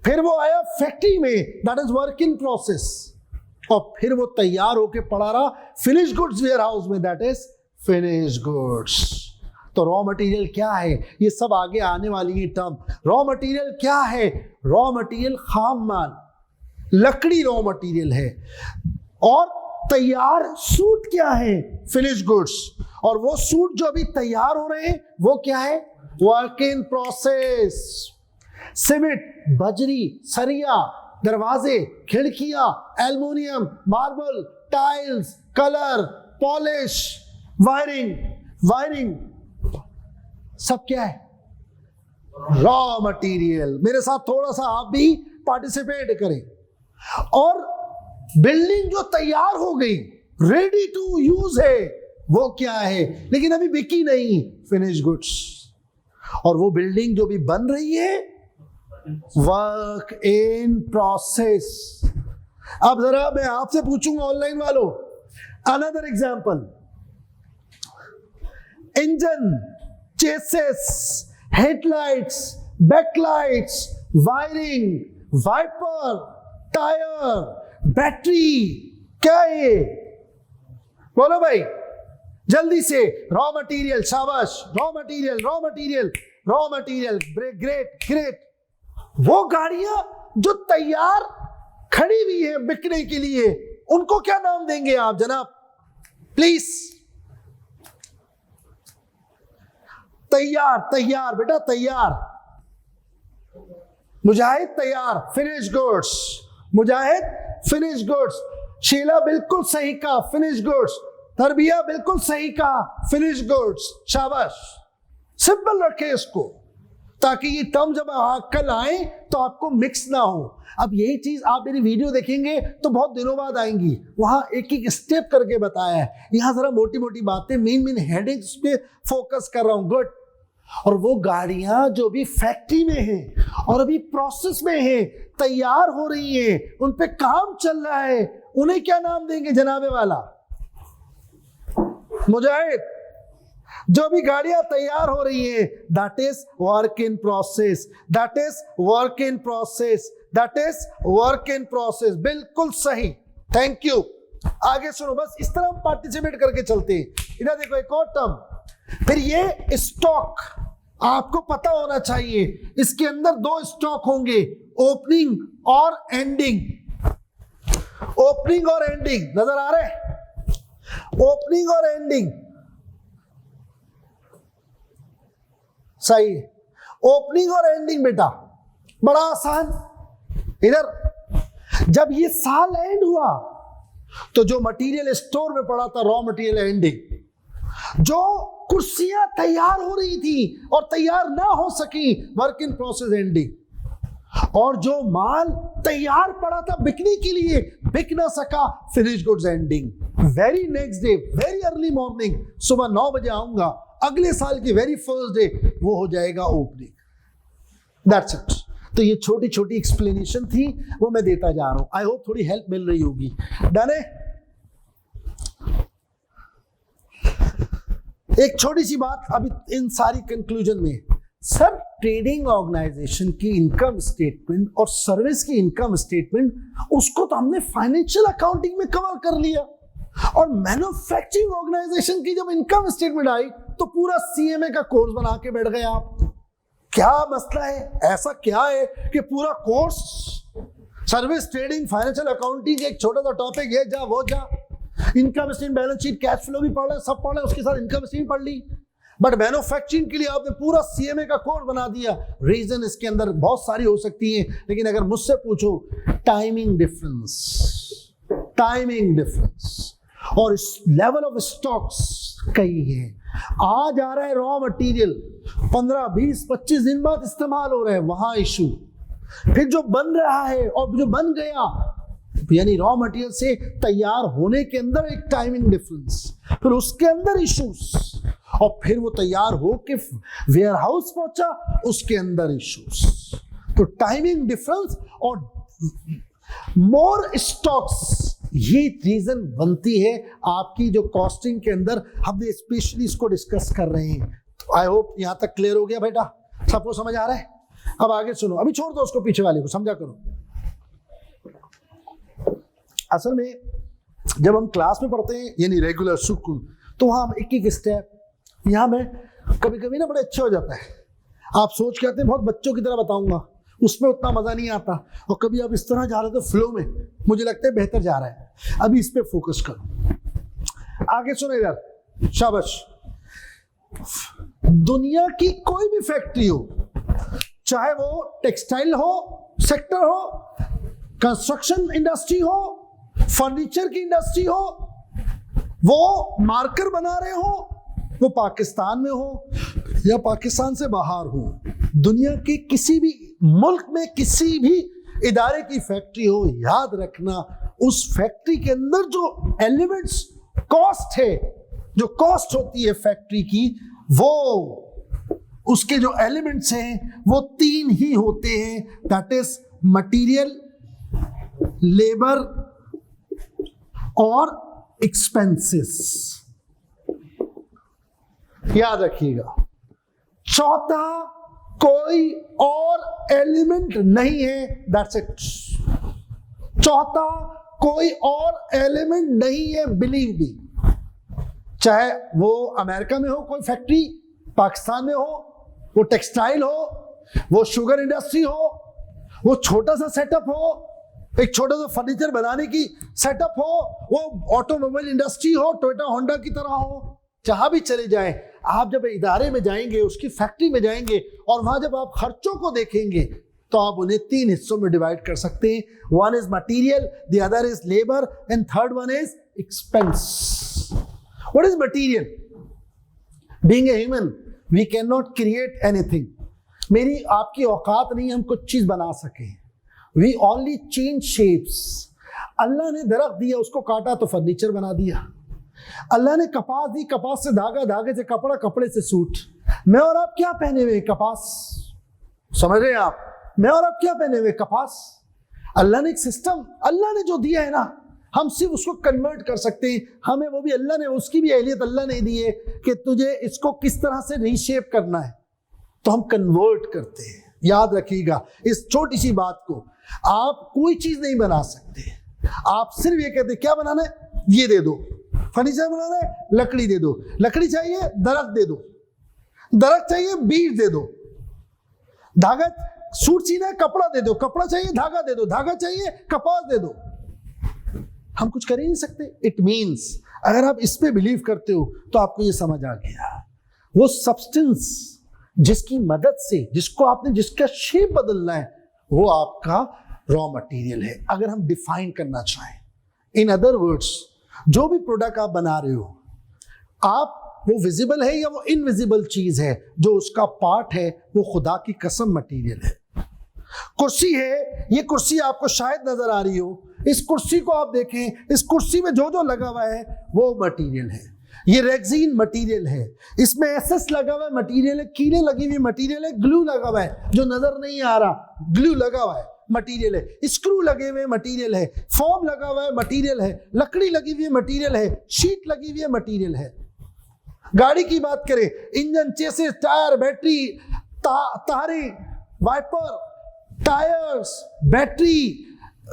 S1: फिर वो आया फैक्ट्री में, that is work in process, और फिर वो तैयार होके पड़ा रहा फिनिश गुड्स वेयर हाउस में, दैट इज फिनिश गुड्स। तो रॉ मटेरियल क्या है, ये सब आगे आने वाली है टर्म। रॉ मटेरियल क्या है? रॉ मटेरियल खाम माल, लकड़ी रॉ मटेरियल है। और तैयार सूट क्या है? Finish goods. और वो सूट जो अभी तैयार हो रहे हैं वो क्या है? Work in process. सीमेंट, बजरी, सरिया, दरवाजे, खिड़कियां, aluminium, marble, tiles, colour, polish, wiring सब क्या है? Raw material. मेरे साथ थोड़ा सा आप भी पार्टिसिपेट करें। और बिल्डिंग जो तैयार हो गई, रेडी टू यूज है, वो क्या है? लेकिन अभी बिकी नहीं, फिनिश गुड्स। और वो बिल्डिंग जो भी बन रही है, वर्क इन प्रोसेस। अब जरा मैं आपसे पूछूंगा ऑनलाइन वालों, another example, engine, chassis, headlights, backlights, wiring, wiper, tyre, battery, क्या है? बोलो भाई जल्दी से। रॉ मटेरियल, शाबाश, रॉ मटेरियल, ग्रेट। वो गाड़ियां जो तैयार खड़ी हुई है बिकने के लिए, उनको क्या नाम देंगे आप जनाब? प्लीज। तैयार बेटा, तैयार। मुजाहिद तैयार, फिनिश गुड्स। मुजाहिद फिनिश गुड्स। शीला बिल्कुल सही का, फिनिश गुड्स। तरबिया बिल्कुल सही का, फिनिश गुड्स। शाबाश। सिंपल रखे इसको, ताकि ये टर्म जब कल आए तो आपको मिक्स ना हो। अब यही चीज आप मेरी वीडियो देखेंगे तो बहुत दिनों बाद आएंगी, वहां एक एक स्टेप करके बताया है। यहां जरा मोटी मोटी बातें, मेन हेडिंग्स पे फोकस कर रहा हूं। गुड। और वो गाड़ियां जो भी फैक्ट्री में हैं और अभी प्रोसेस में हैं, तैयार हो रही हैं, उन पे काम चल रहा है, उन्हें क्या नाम देंगे जनाबे वाला? मुजाहिद, जो भी गाड़ियां तैयार हो रही हैं, that is work in process, that is work in process, that is work in process. बिल्कुल सही, थैंक यू। आगे सुनो, बस इस तरह हम पार्टिसिपेट करके चलते हैं। इधर देखो एक और टर्म, फिर ये स्टॉक आपको पता होना चाहिए। इसके अंदर 2 स्टॉक होंगे, ओपनिंग और एंडिंग। ओपनिंग और एंडिंग नजर आ रहे हैं? ओपनिंग और एंडिंग सही है। ओपनिंग और एंडिंग बेटा बड़ा आसान। इधर जब ये साल एंड हुआ तो जो मटेरियल स्टोर में पड़ा था, रॉ मटेरियल एंडिंग। जो कुर्सियां तैयार हो रही थी और तैयार ना हो सकी, वर्क इन प्रोसेस एंडिंग। और जो माल तैयार पड़ा था बिकने के लिए, बिक ना सका, finish goods ending. Very next day, very early morning, सुबह 9 बजे आऊंगा, अगले साल की वेरी फर्स्ट डे वो हो जाएगा ओपनिंग। That's it. तो ये छोटी छोटी एक्सप्लेनेशन थी, वो मैं देता जा रहा हूं। आई होप थोड़ी हेल्प मिल रही होगी। डन है? एक छोटी सी बात अभी इन सारी कंक्लूजन में, सर ट्रेडिंग ऑर्गेनाइजेशन की इनकम स्टेटमेंट और सर्विस की इनकम स्टेटमेंट, उसको तो हमने फाइनेंशियल अकाउंटिंग में कवर कर लिया, और मैन्युफैक्चरिंग ऑर्गेनाइजेशन की जब इनकम स्टेटमेंट आई तो पूरा सीएमए का कोर्स बना के बैठ गए आप। क्या मसला है? ऐसा क्या है कि पूरा course service, trading, financial accounting, एक छोटा सा टॉपिक है, जा वो जा, income statement, balance sheet, cash flow भी पढ़ रहे, सब पढ़ रहे, उसके साथ इनकम स्टेटमेंट पढ़ ली। बट मैन्युफैक्चरिंग के लिए आपने पूरा सीएमए का कोर्स बना दिया। रीजन इसके अंदर बहुत सारी हो सकती है, लेकिन अगर मुझसे पूछो, टाइमिंग डिफरेंस और लेवल ऑफ स्टॉक्स कई है। आज आ रहा है रॉ मटेरियल, 15, 20, 25 दिन बाद इस्तेमाल हो रहा है, वहां इशू। फिर जो बन रहा है और जो बन गया, यानी रॉ मटेरियल से तैयार होने के अंदर एक टाइमिंग डिफरेंस, फिर उसके अंदर इश्यूज, और फिर वो तैयार होके वेयर हाउस पहुंचा, उसके अंदर इश्यूज। तो टाइमिंग डिफरेंस और मोर स्टॉक्स, ये रीजन बनती है आपकी जो कॉस्टिंग के अंदर। हमने स्पेशली इसको डिस्कस कर रहे हैं। तो आई होप यहां तक क्लियर हो गया बेटा, सबको समझ आ रहा है। अब आगे सुनो, अभी छोड़ दो उसको, पीछे वाले को समझा करो। असल में जब हम क्लास में पढ़ते हैं यानी रेगुलर स्कूल, तो वहां हम एक एक स्टेप, यहां में कभी कभी ना बड़े अच्छे हो जाता है। आप सोच के आते हैं बहुत बच्चों की तरह बताऊंगा, उसमें उतना मजा नहीं आता, और कभी आप इस तरह जा रहे थे फ्लो में, मुझे लगता है बेहतर जा रहा है। अभी इस पे फोकस करो। आगे सुनो इधर, शाबाश। दुनिया की कोई भी फैक्ट्री हो, चाहे वो टेक्सटाइल हो सेक्टर हो, कंस्ट्रक्शन इंडस्ट्री हो, फर्नीचर की इंडस्ट्री हो, वो मार्कर बना रहे हो, वो पाकिस्तान में हो या पाकिस्तान से बाहर हो, दुनिया के किसी भी मुल्क में किसी भी इदारे की फैक्ट्री हो, याद रखना उस फैक्ट्री के अंदर जो एलिमेंट्स कॉस्ट है, जो कॉस्ट होती है फैक्ट्री की, वो उसके जो एलिमेंट्स हैं वो 3 ही होते हैं, दैट इज मटेरियल, लेबर और एक्सपेंसेस। याद रखिएगा। चौथा कोई और एलिमेंट नहीं है, दैट्स इट। चौथा कोई और एलिमेंट नहीं है, बिलीव मी। चाहे वो अमेरिका में हो कोई फैक्ट्री, पाकिस्तान में हो, वो टेक्सटाइल हो, वो शुगर इंडस्ट्री हो, वो छोटा सा सेटअप हो, एक छोटा सा फर्नीचर बनाने की सेटअप हो, वो ऑटोमोबाइल इंडस्ट्री हो, टोयोटा होंडा की तरह हो, जहां भी चले जाएं, आप जब इदारे में जाएंगे, उसकी फैक्ट्री में जाएंगे, और वहां जब आप खर्चों को देखेंगे, तो आप उन्हें 3 हिस्सों में डिवाइड कर सकते हैं। One is material, the other is labour, and third one is expense. What is material? Being a human we can not create anything. मेरी आपकी औकात नहीं हम कुछ चीज बना सके। We only change shapes. अल्लाह ने दरख्त दिया, उसको काटा तो फर्नीचर बना दिया। अल्लाह ने कपास दी, कपास से धागा, धागे से कपड़ा, कपड़े से सूट। मैं और आप क्या पहने हुए? कपास। समझ रहे हैं आप? मैं और आप क्या पहने हुए? कपास। अल्लाह ने एक सिस्टम, अल्लाह ने जो दिया है ना, हम सिर्फ उसको कन्वर्ट कर सकते हैं। हमें वो भी अल्लाह ने, उसकी भी अहलियत अल्लाह ने दी है कि तुझे इसको किस तरह से रीशेप करना है, तो हम कन्वर्ट करते हैं। याद रखिएगा इस छोटी सी बात को। आप कोई चीज नहीं बना सकते, आप सिर्फ ये कहते क्या बनाना है, ये दे दो। फर्नीचर बनाना है, लकड़ी दे दो। लकड़ी चाहिए, दरख्त दे दो। दरख्त चाहिए, बीज दे दो। धागा, सूट सीना है, कपड़ा दे दो। कपड़ा चाहिए, धागा दे दो। धागा चाहिए, कपास दे दो। हम कुछ कर ही नहीं सकते। इट मीन्स अगर आप इस पे बिलीव करते हो तो आपको ये समझ आ गया, वो सब्सटेंस जिसकी मदद से, जिसको आपने, जिसका शेप बदलना है, वो आपका रॉ मटेरियल है। अगर हम डिफाइन करना चाहें, इन अदर वर्ड्स, जो भी प्रोडक्ट आप बना रहे हो, आप वो विजिबल है या वो इनविजिबल चीज है, जो उसका पार्ट है, वो खुदा की कसम मटेरियल है। कुर्सी है, ये कुर्सी आपको शायद नजर आ रही हो, इस कुर्सी को आप देखें, इस कुर्सी में जो जो लगा हुआ है वो मटेरियल है। ये रेक्सीन मटेरियल है, इसमें एसएस लगा हुआ है मटेरियल है, कीलें लगी हुई मटेरियल है, ग्लू लगा हुआ है जो नजर नहीं आ रहा, ग्लू लगा हुआ है मटेरियल है, स्क्रू लगे हुए मटेरियल है, फोम लगा हुआ है मटेरियल है, लकड़ी लगी हुई मटेरियल है, शीट लगी हुई मटेरियल है। गाड़ी की बात करें, इंजन, चेसिस, टायर, बैटरी, तारे, wiper, tyres, battery,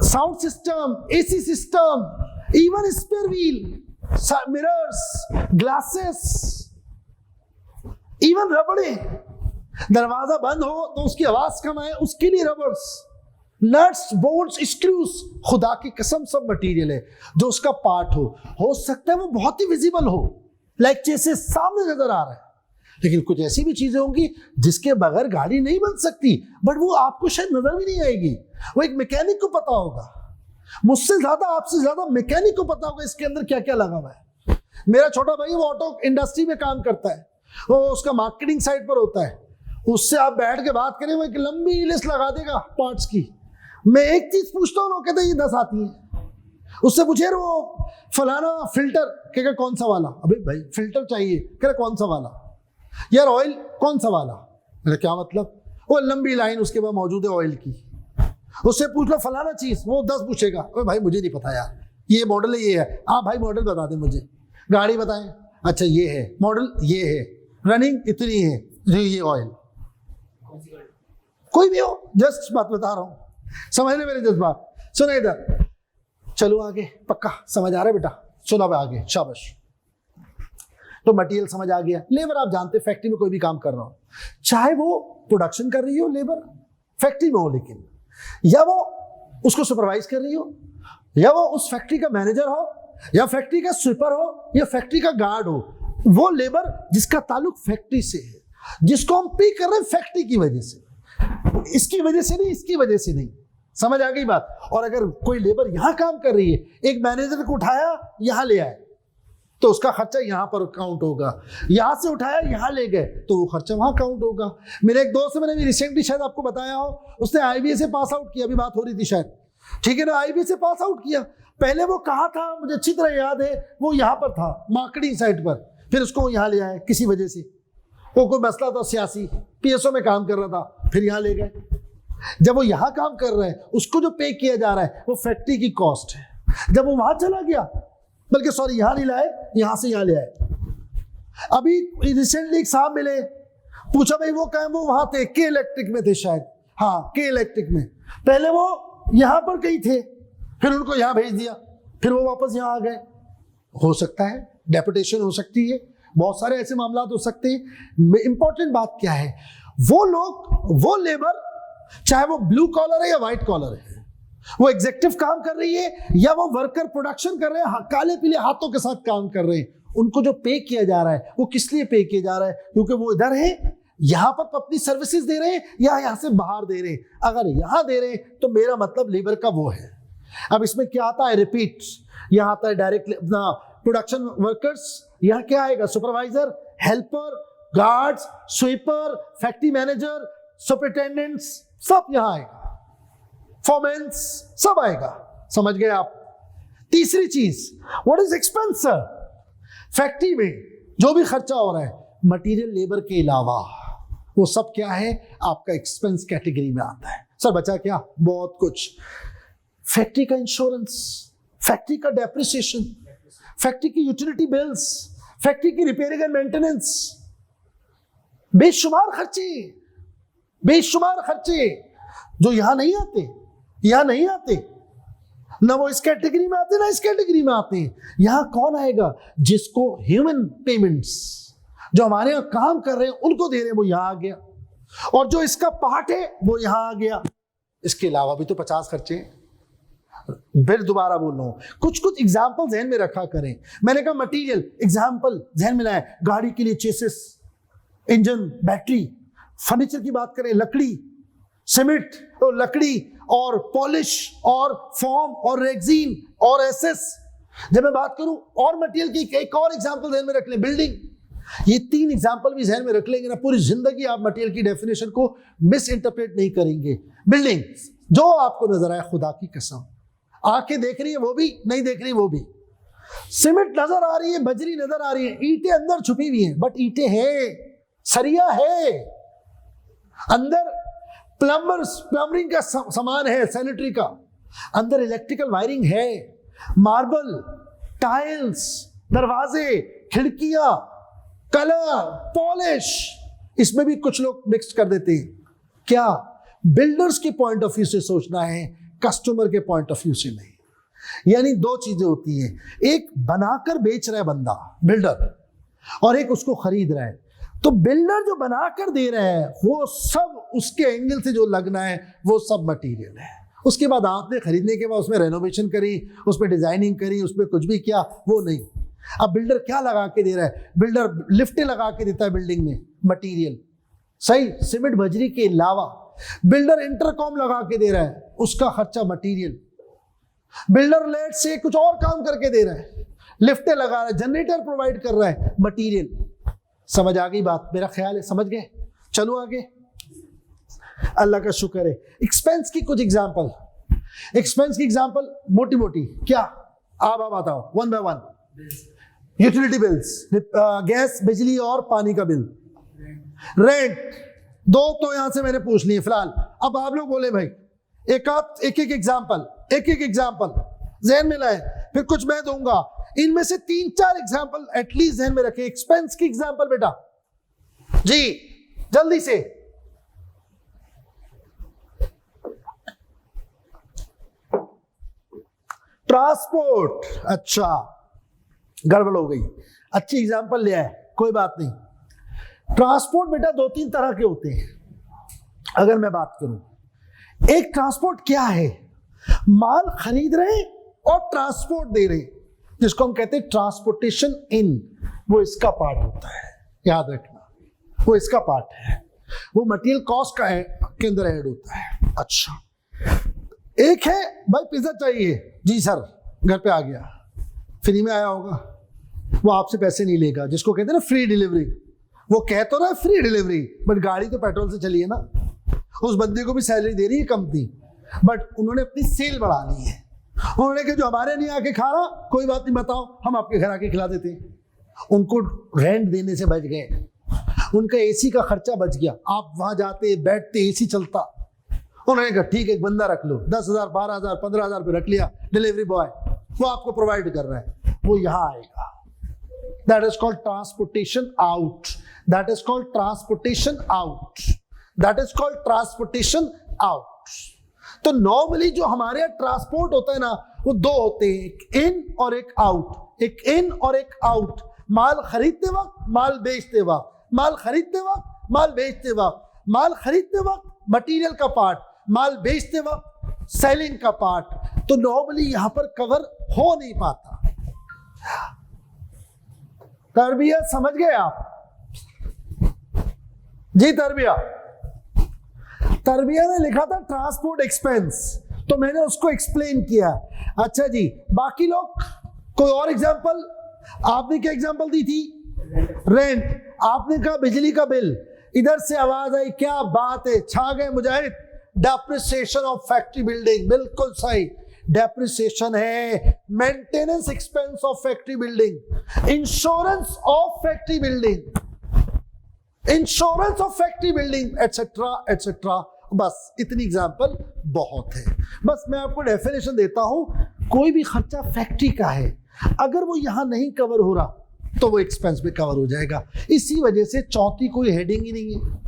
S1: sound system, AC system, even spare wheel, mirrors, glasses, even रबड़े। दरवाजा बंद हो तो उसकी आवाज कम आए, उसके लिए रबर्स, नट्स, बोल्ट्स, स्क्रूज, खुदा की कसम सब मटेरियल है जो उसका पार्ट हो सकता है वो बहुत ही विजिबल हो, लाइक जैसे सामने नजर आ रहा है, लेकिन कुछ ऐसी भी चीजें होंगी जिसके बगैर गाड़ी नहीं बन सकती, बट वो आपको शायद नजर भी नहीं आएगी। वो एक मैकेनिक को पता होगा, मुझसे ज्यादा, आपसे ज्यादा मैकेनिक को पता होगा इसके अंदर क्या क्या लगा हुआ है। मेरा छोटा भाई वो ऑटो इंडस्ट्री में काम करता है, वो उसका मार्केटिंग साइड पर होता है, उससे आप बैठ के बात करें वो एक लंबी लिस्ट लगा देगा पार्ट्स की। मैं एक चीज पूछता हूँ, कहते हैं ये 10 आती है। उससे पूछे वो फलाना फिल्टर, कहेगा कौन सा वाला? अबे भाई फिल्टर चाहिए, कह रहे कौन सा वाला? यार ऑयल कौन सा वाला? मेरा क्या मतलब? वो लंबी लाइन उसके पास मौजूद है ऑयल की। उससे पूछ लो फलाना चीज, वो 10 पूछेगा। अबे भाई मुझे नहीं पता यार, ये मॉडल है, ये है। हाँ भाई मॉडल बता दे मुझे, गाड़ी बताएं, अच्छा ये है मॉडल, ये है, रनिंग इतनी है, ये ऑयल, कोई भी हो, जस्ट बात बता रहा हूं, समझ ले मेरी जज्बात। सुनो इधर, चलो आगे, पक्का समझ आ रहा है बेटा? सुनो अब आगे, शाबाश। तो मटेरियल समझ आ गया। लेबर आप जानते हैं, फैक्ट्री में कोई भी काम कर रहा हो, चाहे वो प्रोडक्शन कर रही हो लेबर फैक्ट्री में हो, लेकिन या वो उसको सुपरवाइज कर रही हो, या वो उस फैक्ट्री का मैनेजर हो, या फैक्ट्री का स्वीपर हो, या फैक्ट्री का गार्ड हो, वो लेबर जिसका ताल्लुक फैक्ट्री से है, जिसको हम पे कर रहे हैं फैक्ट्री की वजह से, इसकी वजह से नहीं, इसकी वजह से नहीं। समझ आ गई बात? और अगर कोई लेबर यहां काम कर रही है, एक मैनेजर को उठाया यहां ले आए, तो उसका खर्चा यहां पर काउंट होगा। यहां से उठाया यहां ले गए, तो वो खर्चा वहां काउंट होगा। मेरे एक दोस्त, मैंने भी रिसेंटली शायद आपको बताया हो, उसने आईबीए से पास आउट किया, अभी बात हो रही थी शायद, ठीक है ना? आईबीए से पास आउट किया। पहले वो कहाँ था मुझे अच्छी तरह याद है, वो यहाँ पर था मार्केटिंग साइड पर, फिर उसको यहाँ ले आए किसी वजह से, वो कोई मसला था सियासी, पीएसओ में काम कर रहा था, फिर यहाँ ले गए। जब वो यहाँ काम कर रहा है, उसको जो पे किया जा रहा है वो फैक्ट्री की कॉस्ट है। जब वो वहां चला गया, बल्कि सॉरी यहाँ नहीं लाए, यहां से यहाँ ले आए। अभी रिसेंटली एक साहब मिले, पूछा भाई वो कहें, वो वहां थे के इलेक्ट्रिक में थे शायद, हाँ के इलेक्ट्रिक में, पहले वो यहां पर कहीं थे, फिर उनको यहां भेज दिया, फिर वो वापस यहां आ गए। हो सकता है डेपुटेशन हो सकती है, बहुत सारे ऐसे मामला हो सकते हैं। इंपॉर्टेंट बात क्या है, वो लोग, वो लेबर, चाहे वो ब्लू कॉलर है या व्हाइट कॉलर है, वो एग्जीक्यूटिव काम कर रही है या वो वर्कर प्रोडक्शन कर रहे हैं, काले पीले हाथों के साथ काम कर रहे हैं, उनको जो पे किया जा रहा है वो किस लिए पे किया जा रहा है? क्योंकि वो इधर है, यहां पर अपनी सर्विसेज दे रहे हैं, या यहां से बाहर दे रहे हैं। अगर यहां दे रहे हैं तो मेरा मतलब लेबर का वो है। अब इसमें क्या आता है? रिपीट, यहां आता है डायरेक्ट प्रोडक्शन वर्कर्स, यहां क्या आएगा? Supervisor, helper, guards, sweeper, factory manager, superintendents, सब यहां आएगा, फॉरमैन्स, सब आएगा। समझ गए आप? तीसरी चीज, व्हाट इज एक्सपेंस? फैक्ट्री में जो भी खर्चा हो रहा है मटेरियल लेबर के अलावा, वो सब क्या है? आपका एक्सपेंस कैटेगरी में आता है। सर बचा क्या? बहुत कुछ। फैक्ट्री का इंश्योरेंस, फैक्ट्री का डेप्रिसिएशन, फैक्ट्री की यूटिलिटी बिल्स, फैक्ट्री की रिपेयरिंग एंड मेंटेनेंस, बेशुमार खर्चे, बेशुमार खर्चे जो यहां नहीं आते, यहां नहीं आते, ना वो इस कैटेगरी में आते ना इस कैटेगरी में आते हैं। यहां कौन आएगा? जिसको ह्यूमन पेमेंट्स, जो हमारे यहां काम कर रहे हैं उनको दे रहे हैं, वो यहां आ गया, और जो इसका पार्ट है वो यहां आ गया। इसके अलावा भी तो 50 खर्चे हैं। फिर दोबारा बोल रहा हूं, कुछ कुछ एग्जाम्पल जहन में रखा करें। मैंने कहा मटेरियल एग्जाम्पल जहन में लाए, गाड़ी के लिए चेसिस, इंजन, बैटरी, फर्नीचर की बात करें, लकड़ी, सीमेंट और लकड़ी, और पॉलिश और फॉर्म और रेक्सीन और एसएस। जब मैं बात करूं और मटेरियल की, एक और एग्जांपल ध्यान में रख लें, बिल्डिंग। ये 3 एग्जांपल भी ध्यान में रख लेंगे ना, पूरी जिंदगी आप मटेरियल की डेफिनेशन को मिस इंटरप्रेट नहीं करेंगे। बिल्डिंग जो आपको नजर आए, खुदा की कसम, आंखें देख रही है वो भी, नहीं देख रही वो भी, सीमेंट नजर आ रही है, बजरी नजर आ रही है, ईंटें अंदर छुपी हुई हैं, बट ईंटें हैं, सरिया है अंदर, प्लम्बरिंग का सामान है, सैनिटरी का, अंदर इलेक्ट्रिकल वायरिंग है, मार्बल, टाइल्स, दरवाजे, खिड़कियां, कलर, पॉलिश, इसमें भी कुछ लोग मिक्स कर देते हैं। क्या? बिल्डर्स के पॉइंट ऑफ व्यू से सोचना है, कस्टमर के पॉइंट ऑफ व्यू से नहीं। यानी 2 चीजें होती हैं, एक बनाकर बेच रहा है बंदा, बिल्डर, और एक उसको खरीद रहा है। तो बिल्डर जो बनाकर दे रहा है वो सब उसके एंगल से जो लगना है वो सब मटेरियल है। उसके बाद आपने खरीदने के बाद उसमें रेनोवेशन करी, उसमें डिजाइनिंग करी, उसमें कुछ भी किया, वो नहीं। अब बिल्डर क्या लगा के दे रहा है? बिल्डर लिफ्टें लगा के देता है बिल्डिंग में, मटेरियल सही, सीमेंट बजरी के अलावा। बिल्डर इंटरकॉम लगा के दे रहा है, उसका खर्चा मटेरियल। बिल्डर लेट से कुछ और काम करके दे रहा है, लिफ्टें लगा रहा है, जनरेटर प्रोवाइड कर रहा है, मटेरियल। समझ आ गई बात, मेरा ख्याल है समझ गए। चलो आगे, अल्लाह का शुक्र है। एक्सपेंस की कुछ एग्जांपल, एक्सपेंस की एग्जांपल मोटी मोटी क्या, आप बताओ one by one. Utility bills, gas बिजली और पानी का बिल, रेंट, दो तो यहां से मैंने पूछ लिए फिलहाल। अब आप लोग बोले भाई एक एक एग्जांपल, एक एग्जांपल जहन में लाए, फिर कुछ मैं दूंगा, इनमें से 3-4 एग्जांपल एटलीस्ट जहन में रखें। एक्सपेंस की एग्जांपल बेटा जी, जल्दी से। ट्रांसपोर्ट, अच्छा गड़बड़ हो गई, अच्छी एग्जांपल लिया है, कोई बात नहीं। ट्रांसपोर्ट बेटा 2-3 तरह के होते हैं। अगर मैं बात करूं, एक ट्रांसपोर्ट क्या है, माल खरीद रहे और ट्रांसपोर्ट दे रहे, जिसको हम कहते हैं ट्रांसपोर्टेशन इन, वो इसका पार्ट होता है, याद रखना, वो इसका पार्ट है, वो मटेरियल कॉस्ट का के अंदर ऐड होता है। अच्छा, एक है भाई पिज्जा चाहिए, जी सर घर पे आ गया, फ्री में आया होगा, वो आपसे पैसे नहीं लेगा, जिसको कहते हैं ना फ्री डिलीवरी। वो कह तो रहा है फ्री डिलीवरी, बट गाड़ी तो पेट्रोल से चली है ना, उस बंदे को भी सैलरी दे रही है कंपनी, बट उन्होंने अपनी सेल बढ़ानी है। उन्होंने कहा जो हमारे नहीं आके खा रहा, कोई बात नहीं, बताओ हम आपके घर आके खिला देते हैं। उनको रेंट देने से बच गए, उनका एसी का खर्चा बच गया, आप वहां जाते बैठते एसी चलता। उन्होंने कहा ठीक है, एक बंदा रख लो, 10,000 12,000 15,000 पे रख लिया, डिलीवरी बॉय वो आपको प्रोवाइड कर रहा है, वो यहां आएगा। That is called transportation out, that is called transportation out, that is called transportation out. तो नॉर्मली जो हमारे यहाँ ट्रांसपोर्ट होता है ना, वो दो होते हैं, एक इन और एक आउट, एक इन और एक आउट। माल खरीदते वक्त, माल बेचते वक्त, माल खरीदते वक्त, माल बेचते वक्त, माल खरीदते वक्त मटेरियल का पार्ट, माल बेचते वक्त सेलिंग का पार्ट। तो नॉर्मली यहां पर कवर हो नहीं पाता। तरबिया समझ गए आप जी? तरबिया ने लिखा था ट्रांसपोर्ट एक्सपेंस, तो मैंने उसको एक्सप्लेन किया। अच्छा जी, बाकी लोग कोई और एग्जांपल? आपने क्या एग्जांपल दी थी? रेंट। आपने कहा बिजली का बिल। इधर से आवाज आई, क्या बात है, छा गए मुजाहिद। डेप्रिसिएशन ऑफ फैक्ट्री बिल्डिंग, बिल्कुल सही, डेप्रिसिएशन है। Maintenance expense of factory building, insurance of factory building, insurance of factory building, etcetera etcetera. बस इतनी एग्जांपल बहुत है। बस मैं आपको डेफिनेशन देता हूं, कोई भी खर्चा फैक्ट्री का है, अगर वो यहां नहीं कवर हो रहा तो वो एक्सपेंस में कवर हो जाएगा। इसी वजह से चौथी कोई हेडिंग ही नहीं है।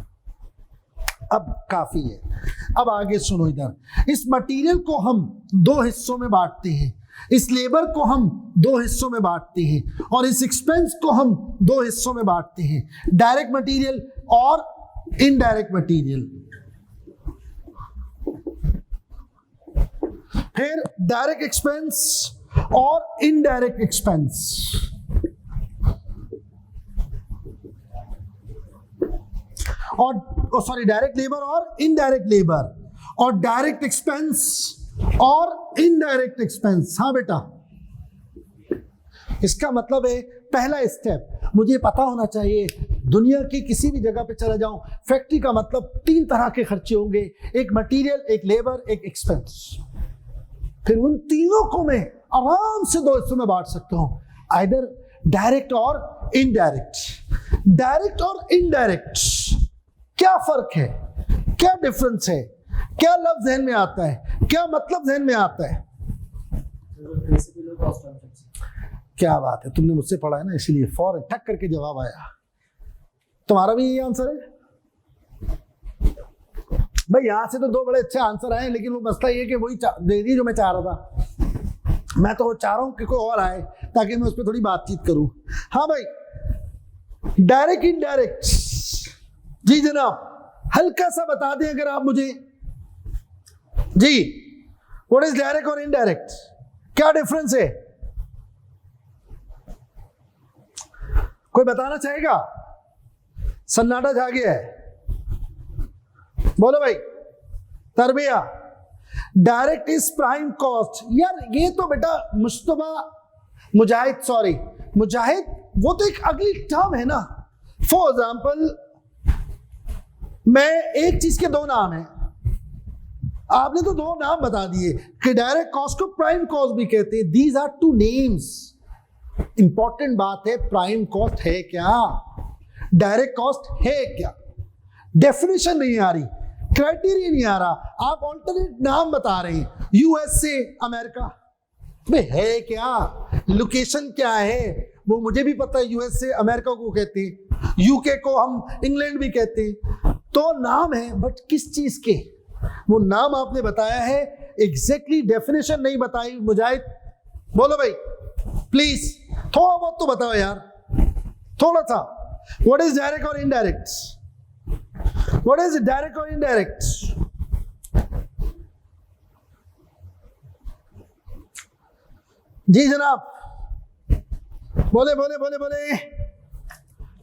S1: अब काफी है, अब आगे सुनो। इधर इस मटेरियल को हम दो हिस्सों में बांटते हैं, इस लेबर को हम दो हिस्सों में बांटते हैं, और इस एक्सपेंस को हम दो हिस्सों में बांटते हैं, डायरेक्ट मटेरियल और इनडायरेक्ट मटेरियल। फिर डायरेक्ट एक्सपेंस और इनडायरेक्ट एक्सपेंस। और सॉरी, डायरेक्ट लेबर और इनडायरेक्ट लेबर, और डायरेक्ट एक्सपेंस और इनडायरेक्ट एक्सपेंस। हाँ बेटा, इसका मतलब है पहला स्टेप मुझे पता होना चाहिए, दुनिया की किसी भी जगह पे चला जाऊं, फैक्ट्री का मतलब 3 तरह के खर्चे होंगे, एक मटेरियल, एक लेबर, एक एक्सपेंस। फिर उन तीनों को मैं आराम से दो हिस्सों में बांट सकता हूं, आइदर डायरेक्ट और इनडायरेक्ट। डायरेक्ट और इनडायरेक्ट क्या फर्क है, क्या डिफरेंस है, क्या लफ्ज ज़हन में आता है, क्या मतलब ज़हन में आता है? क्या बात है, तुमने मुझसे पढ़ा है ना, इसीलिए फौरन ठक करके जवाब आया। तुम्हारा भी यही आंसर है भाई? यहां से तो 2 बड़े अच्छे आंसर आए, लेकिन वो मसला ये कि वही दे दी जो मैं चाह रहा था। मैं तो चाह रहा हूं कि कोई और आए ताकि मैं उस पर थोड़ी बातचीत करूं। हाँ भाई, डायरेक्ट इनडायरेक्ट, जी जनाब, हल्का सा बता दें अगर आप मुझे जी, व्हाट इज डायरेक्ट और इनडायरेक्ट, क्या डिफरेंस है? कोई बताना चाहेगा? सन्नाटा छा गया है, बोलो भाई। तरबिया, डायरेक्ट इज प्राइम कॉस्ट। यार ये तो बेटा मुश्तबा मुजाहिद, सॉरी मुजाहिद वो तो एक अगली टर्म है ना। फॉर एग्जाम्पल मैं एक चीज के दो नाम है, आपने तो दो नाम बता दिए कि डायरेक्ट कॉस्ट को प्राइम कॉस्ट भी कहते हैं। These are two names. Important बात है प्राइम कॉस्ट है क्या, डायरेक्ट कॉस्ट है क्या। डेफिनेशन नहीं आ रही, क्राइटेरिया नहीं आ रहा, आप ऑल्टरनेट नाम बता रहे हैं। यूएसए अमेरिका में है क्या, लोकेशन क्या है वो मुझे भी पता है। यूएसए अमेरिका को कहते हैं, यूके को हम इंग्लैंड भी कहते हैं। तो नाम है बट किस चीज के, वो नाम आपने बताया है, एग्जैक्टली डेफिनेशन नहीं बताई। मुजाहिद बोलो भाई प्लीज, थोड़ा बहुत तो बताओ यार, थोड़ा सा। व्हाट इज डायरेक्ट और इनडायरेक्ट, व्हाट इज डायरेक्ट और इनडायरेक्ट? जी जनाब, बोले बोले बोले बोले।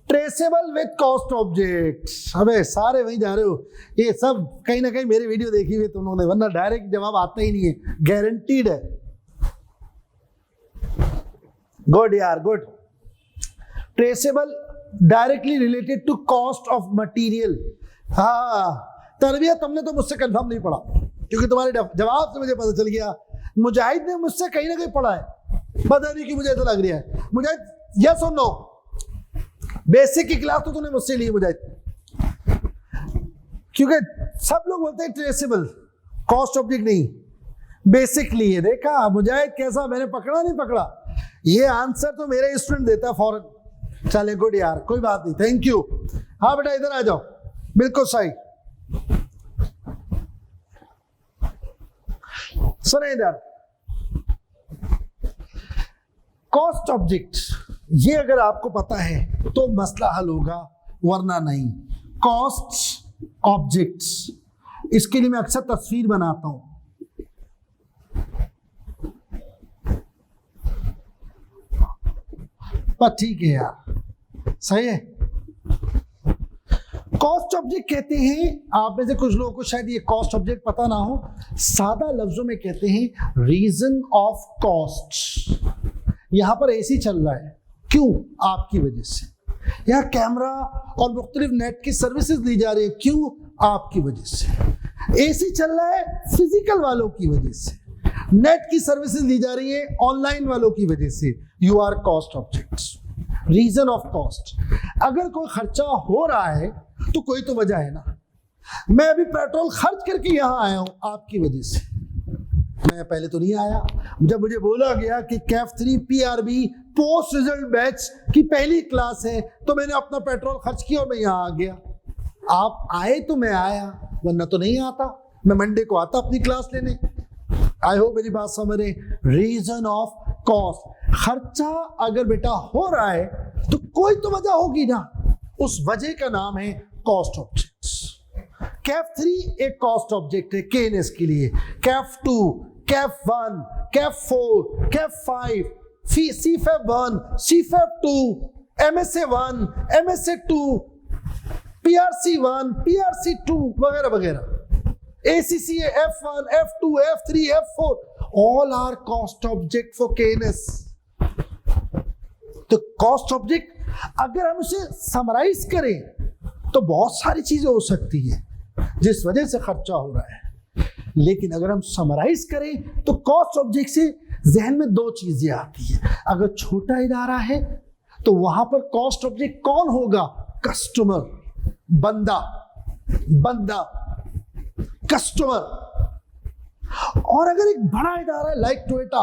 S1: Traceable with cost objects. अबे सारे वहीं जा रहे हो, ये सब कहीं ना कहीं मेरी वीडियो देखी हुई तुम लोगों ने, वरना डायरेक्ट जवाब आता ही नहीं है, गारंटीड है। गुड यार good. Traceable directly related to cost of material. हाँ तरबियत तुमने तो मुझसे कंफर्म नहीं पढ़ा, क्योंकि तुम्हारे जवाब से मुझे पता चल गया मुजाहिद ने मुझसे कहीं ना कहीं पढ़ा है, पता नहीं कि मुझे ऐसा लग रहा है। मुजाहिद यस और नो, बेसिक की क्लास तो तूने मुझसे ली मुजाहिद, क्योंकि सब लोग बोलते हैं ट्रेसेबल कॉस्ट ऑब्जेक्ट नहीं, बेसिक लिए। देखा मुजाहिद कैसा, मैंने पकड़ा नहीं पकड़ा, ये आंसर तो मेरे स्टूडेंट देता है फौरन। चले गुड यार, कोई बात नहीं, थैंक यू। हाँ बेटा इधर आ जाओ, बिल्कुल सही। सुने इधर, कॉस्ट ऑब्जेक्ट ये अगर आपको पता है तो मसला हल होगा, वरना नहीं। कॉस्ट ऑब्जेक्ट्स, इसके लिए मैं अक्सर तस्वीर बनाता हूं। पर ठीक है यार, सही है। कॉस्ट ऑब्जेक्ट कहते हैं, आप में से कुछ लोगों को शायद ये कॉस्ट ऑब्जेक्ट पता ना हो, सादा लफ्जों में कहते हैं रीजन ऑफ कॉस्ट। यहां पर एसी चल रहा है, क्यों? आपकी वजह से। यहाँ कैमरा और मुख्तलिफ नेट की सर्विसेज दी जा रही है, क्यों? आपकी वजह से। एसी चल रहा है फिजिकल वालों की वजह से, नेट की सर्विसेज दी जा रही है ऑनलाइन वालों की वजह से। You are cost objects, reason of cost. अगर कोई खर्चा हो रहा है तो कोई तो वजह है ना। मैं अभी पेट्रोल खर्च करके यहां आया हूं आपकी वजह से, मैं पहले तो नहीं आया। जब मुझे बोला गया कि Kaif 3 PRB post result batch की पहली क्लास है, तो मैंने अपना पेट्रोल खर्च किया और मैं यहाँ आ गया। आप आए तो मैं आया, वरना तो नहीं आता। मैं मंडे को आता अपनी क्लास लेने। आई होप मेरी बात समझ रहे। रीजन ऑफ कॉस्ट, खर्चा अगर बेटा हो रहा है तो कोई तो वजह होगी ना, उस वजह का नाम है कॉस्ट ऑब्जेक्ट्स। कैफ 3 एक कॉस्ट ऑब्जेक्ट है केएनएस के लिए, Kaif 2, Kaif 1, Kaif 4, Kaif 5, CFAP 1, CFAP 2, MSA 1, MSA 2, PRC 1, PRC 2 वगैरह वगैरह, ACCA F1, F2, F3, F4, all are cost object for KNS। तो कॉस्ट ऑब्जेक्ट अगर हम उसे समराइज करें तो बहुत सारी चीजें हो सकती है जिस वजह से खर्चा हो रहा है, लेकिन अगर हम समराइज करें तो कॉस्ट ऑब्जेक्ट से जहन में दो चीजें आती है। अगर छोटा इदारा है तो वहां पर कॉस्ट ऑब्जेक्ट कौन होगा? कस्टमर, बंदा, बंदा कस्टमर। और अगर एक बड़ा इदारा है लाइक टोयोटा,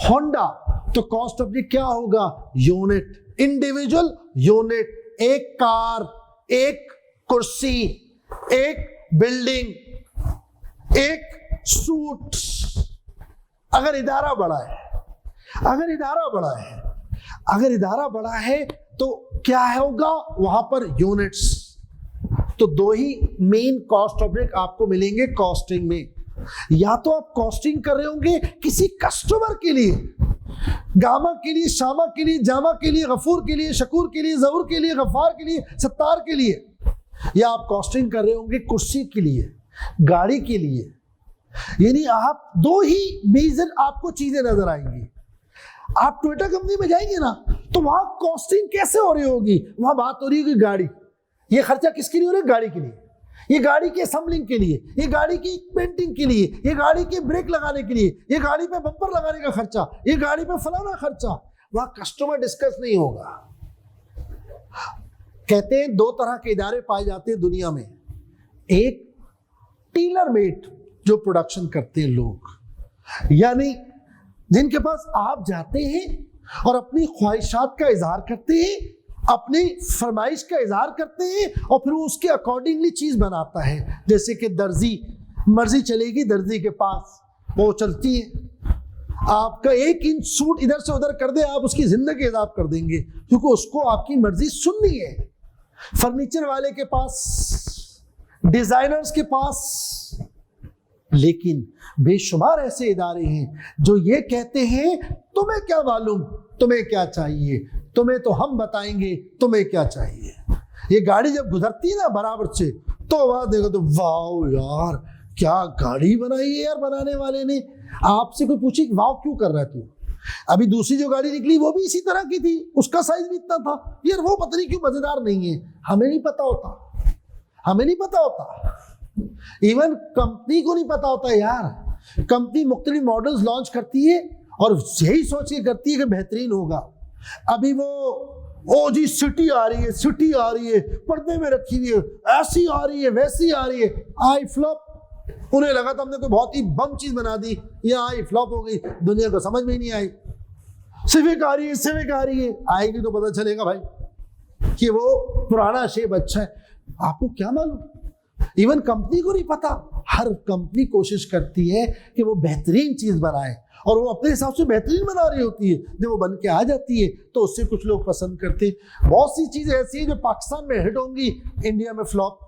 S1: होंडा, तो कॉस्ट ऑब्जेक्ट क्या होगा? Unit, individual unit. एक कार, एक कुर्सी, एक बिल्डिंग, एक सूट। अगर इदारा बड़ा है, अगर इदारा बड़ा है, अगर इदारा बड़ा है तो क्या होगा वहां पर? यूनिट्स। तो दो ही मेन कॉस्ट ऑब्जेक्ट आपको मिलेंगे कॉस्टिंग में। या तो आप कॉस्टिंग कर रहे होंगे किसी कस्टमर के लिए, गामा के लिए, शामा के लिए, जामा के लिए, गफूर के लिए, शकूर के लिए, जहूर के लिए, गफ्फार के लिए, सत्तार के लिए। या आप कॉस्टिंग कर रहे होंगे कुर्सी के लिए, गाड़ी के लिए। यानी आप दो ही मेजर आपको चीजें नजर आएंगी। आप टोयोटा कंपनी में जाएंगे ना तो वहां कॉस्टिंग कैसे हो रही होगी? वहां बात हो रही होगी गाड़ी, ये खर्चा किसके लिए हो रहा है? गाड़ी के लिए, ये गाड़ी के असेंबलिंग के लिए, ये गाड़ी की पेंटिंग के लिए, ये गाड़ी के ब्रेक लगाने के लिए, ये गाड़ी पे बम्पर लगाने का खर्चा, ये गाड़ी पे फलाना खर्चा। वहां कस्टमर डिस्कस नहीं होगा। कहते हैं दो तरह के इदारे पाए जाते हैं दुनिया में, एक टेलर मेड जो प्रोडक्शन करते हैं लोग, यानी जिनके पास आप जाते हैं और अपनी ख्वाहिशात का इजहार करते हैं, अपनी फरमाइश का इजहार करते हैं और फिर वो उसके अकॉर्डिंगली चीज बनाता है। जैसे कि दर्जी, मर्जी चलेगी दर्जी के पास, वो चलती है। आपका 1 इंच सूट इधर से उधर कर दे, आप उसकी जिंदगी हिसाब कर देंगे, क्योंकि उसको आपकी मर्जी सुननी है। फर्नीचर वाले के पास, डिजाइनर्स के पास, लेकिन बेशुमार ऐसे इदारे हैं जो ये कहते हैं तुम्हें क्या मालूम, तुम्हें क्या चाहिए, तुम्हें तो हम बताएंगे तुम्हें क्या चाहिए। ये गाड़ी जब गुजरती है ना बराबर से, तो वहां देखो तो वाह यार क्या गाड़ी बनाई है यार बनाने वाले ने। आपसे कोई पूछे वाह क्यों कर रहा है तू? अभी दूसरी जो गाड़ी निकली वो भी इसी तरह की थी, उसका साइज भी इतना था यार, वो पता नहीं क्यों मजेदार नहीं है। हमें नहीं पता होता, हमें नहीं पता होता, इवन कंपनी को नहीं पता होता यार। कंपनी मुख्तलिफ मॉडल्स लॉन्च करती है और यही सोच के करती है कि बेहतरीन होगा। अभी वो ओ जी सिटी आ रही है, सिटी आ रही है, पर्दे में रखी हुई है, ऐसी आ रही है वैसी आ रही है, आई फ्लॉप। उन्हें लगा था हमने कोई बहुत ही बम चीज बना दी, ये आई फ्लॉप हो गई, दुनिया को समझ में ही नहीं आई। सिविक आ रही है, सिविक आ रही है, आएगी तो पता चलेगा भाई कि वो पुराना शेप अच्छा है। आपको क्या मालूम, इवन कंपनी को नहीं पता। हर कंपनी कोशिश करती है कि वो बेहतरीन चीज बनाए और वो अपने हिसाब से बेहतरीन बना रही होती है। जब वो बन के आ जाती है तो उससे कुछ लोग पसंद करते हैं। बहुत सी चीजें ऐसी हैं जो पाकिस्तान में हिट होंगी, इंडिया में फ्लॉप,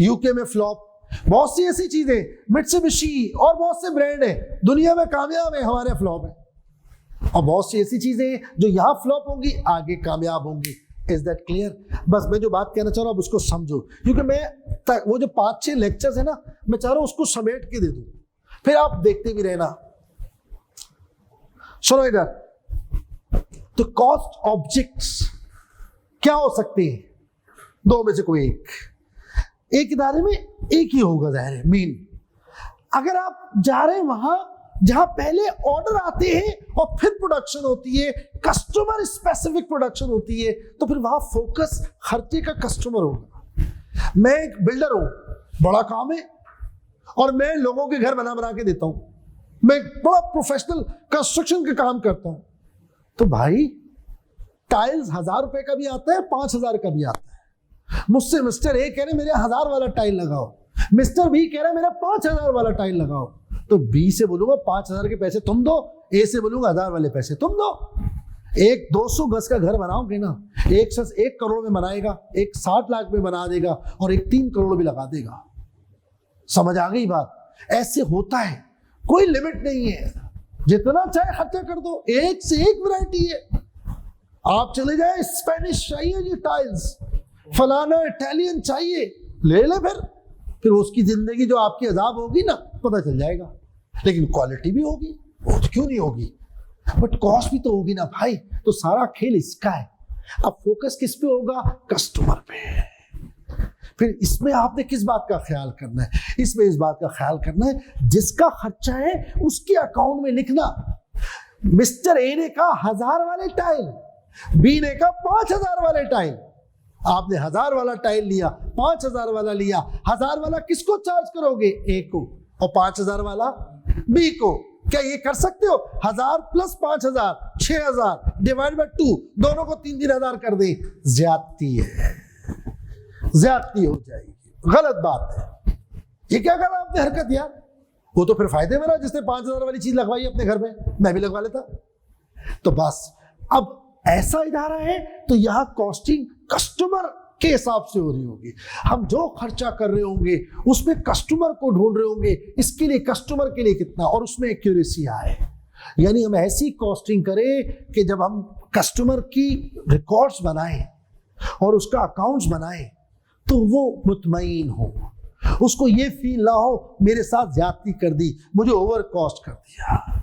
S1: यूके में फ्लॉप। बहुत सी ऐसी चीजें, मित्सुबिशी और बहुत से ब्रांड है दुनिया में कामयाब है, हमारे फ्लॉप है। और बहुत सी ऐसी चीजें जो यहाँ फ्लॉप होंगी आगे कामयाब होंगी। Is that clear? बस मैं जो बात कहना चाह रहा हूँ उसको समझो, क्योंकि मैं वो जो 5-6 लेक्चर्स है ना, मैं चाह रहा हूं उसको समेट के दे दूं, फिर आप देखते भी रहना। सुनो इधर, तो कॉस्ट ऑब्जेक्ट्स क्या हो सकते हैं? दो में से कोई एक इदारे में एक ही होगा, जाहिर है मीन। अगर आप जा रहे हैं वहां जहां पहले ऑर्डर आते हैं और फिर प्रोडक्शन होती है, कस्टमर स्पेसिफिक प्रोडक्शन होती है, तो फिर वहां फोकस खर्चे का कस्टमर होगा। मैं एक बिल्डर हूं, बड़ा काम है और मैं लोगों के घर बना बना के देता हूं, मैं बड़ा प्रोफेशनल कंस्ट्रक्शन का काम करता हूं। तो भाई टाइल्स 1000 रुपए का भी आता है, 5000 का भी आता है। मुझसे मिस्टर ए कह रहे मेरे 1000 वाला टाइल लगाओ, मिस्टर बी कह रहा है मेरा 5000 वाला टाइल लगाओ। तो बी से बोलूंगा 5000 के पैसे तुम दो, ए से बोलूंगा 1000 वाले पैसे तुम दो। एक 200 गज का घर बनाओगे ना, एक शख्स 1 करोड़ में बनाएगा, एक 60 लाख में बना देगा और एक 3 करोड़ भी लगा देगा। समझ आ गई बात? ऐसे होता है, कोई लिमिट नहीं है, जितना चाहे खर्चा कर दो, एक से एक वैरायटी है। आप चले जाए स्पेनिश चाहिए जी टाइल्स, फलाना इटालियन चाहिए, ले ले, फिर उसकी जिंदगी जो आपकी अजाब होगी ना पता चल जाएगा। लेकिन क्वालिटी भी होगी, वो तो क्यों नहीं होगी, बट कॉस्ट भी तो होगी ना भाई। तो सारा खेल इसका है। अब फोकस किस पे होगा? कस्टमर पे। फिर इसमें आपने किस बात का ख्याल करना है? इसमें इस बात का ख्याल करना है जिसका खर्चा है उसके अकाउंट में लिखना। मिस्टर ए ने कहा 1000 वाले टाइल, बी ने कहा 5000 वाले टाइल। आपने 1000 वाला टाइल लिया, 5000 वाला लिया। 1000 वाला किसको चार्ज करोगे? ए को, और 5000 वाला बी को। क्या ये कर सकते हो? 1000 प्लस 5000 6000 डिवाइड बाय 2, दोनों को 3-3000 कर दे। ज्यादती है, ज्यादती हो जाएगी, गलत बात है। ये क्या करा आपने हरकत यार? वो तो फिर फायदे में रहा जिसने 5000 वाली चीज लगवाई अपने घर में, मैं भी लगवा लेता। तो बस अब ऐसा इदारा है तो यहां कॉस्टिंग कस्टमर के हिसाब से हो रही होगी। हम जो खर्चा कर रहे होंगे उसमें कस्टमर को ढूंढ रहे होंगे, इसके लिए कस्टमर के लिए कितना, और उसमें एक्यूरेसी आए। यानी हम ऐसी कॉस्टिंग करें कि जब हम कस्टमर की रिकॉर्ड्स बनाएं और उसका अकाउंट्स बनाएं तो वो मुतमईन हो, उसको ये फील ना हो मेरे साथ ज्यादती कर दी, मुझे ओवर कॉस्ट कर दिया।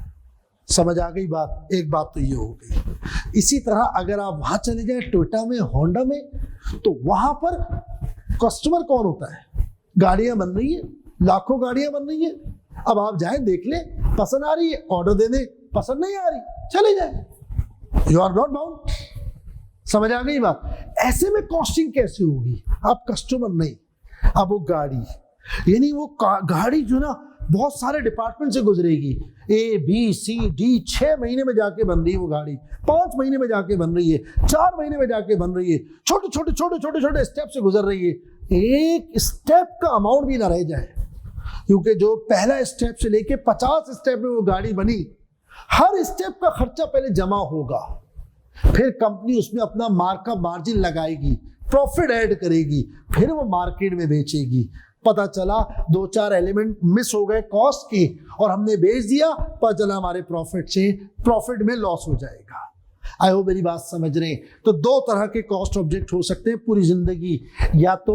S1: समझ आ गई बात? एक बात तो ये हो गई। इसी तरह अगर आप वहां चले जाए टोयोटा में, होंडा में, तो वहां पर कस्टमर कौन होता है? गाड़ियां बन रही है, लाखों गाड़ियां बन रही है। अब आप जाए देख ले, पसंद आ रही है ऑर्डर दे दे, पसंद नहीं आ रही चले जाए, यू आर नॉट बाउंड। समझ आ गई बात? ऐसे में कॉस्टिंग कैसे होगी? आप कस्टमर नहीं, अब वो गाड़ी, यानी वो गाड़ी जो ना बहुत सारे डिपार्टमेंट से गुजरेगी, ए बी सी डी, 6 महीने में जाके बन रही है वो गाड़ी, 5 महीने में जाके बन रही है, 4 महीने में जाके बन रही है, छोटे छोटे स्टेप से गुजर रही है। एक स्टेप का अमाउंट भी ना रह जाए, क्योंकि जो पहला स्टेप से लेके 50 स्टेप में वो गाड़ी बनी, हर स्टेप का खर्चा पहले जमा होगा, फिर कंपनी उसमें अपना मार्कअप मार्जिन लगाएगी, प्रॉफिट ऐड करेगी, फिर वो मार्केट में बेचेगी। पता चला 2-4 एलिमेंट मिस हो गए कॉस्ट के और हमने बेच दिया, पता चला हमारे प्रॉफिट में लॉस हो जाएगा। आई होप मेरी बात समझ रहे हैं? तो 2 तरह के कॉस्ट ऑब्जेक्ट हो सकते हैं पूरी जिंदगी। या तो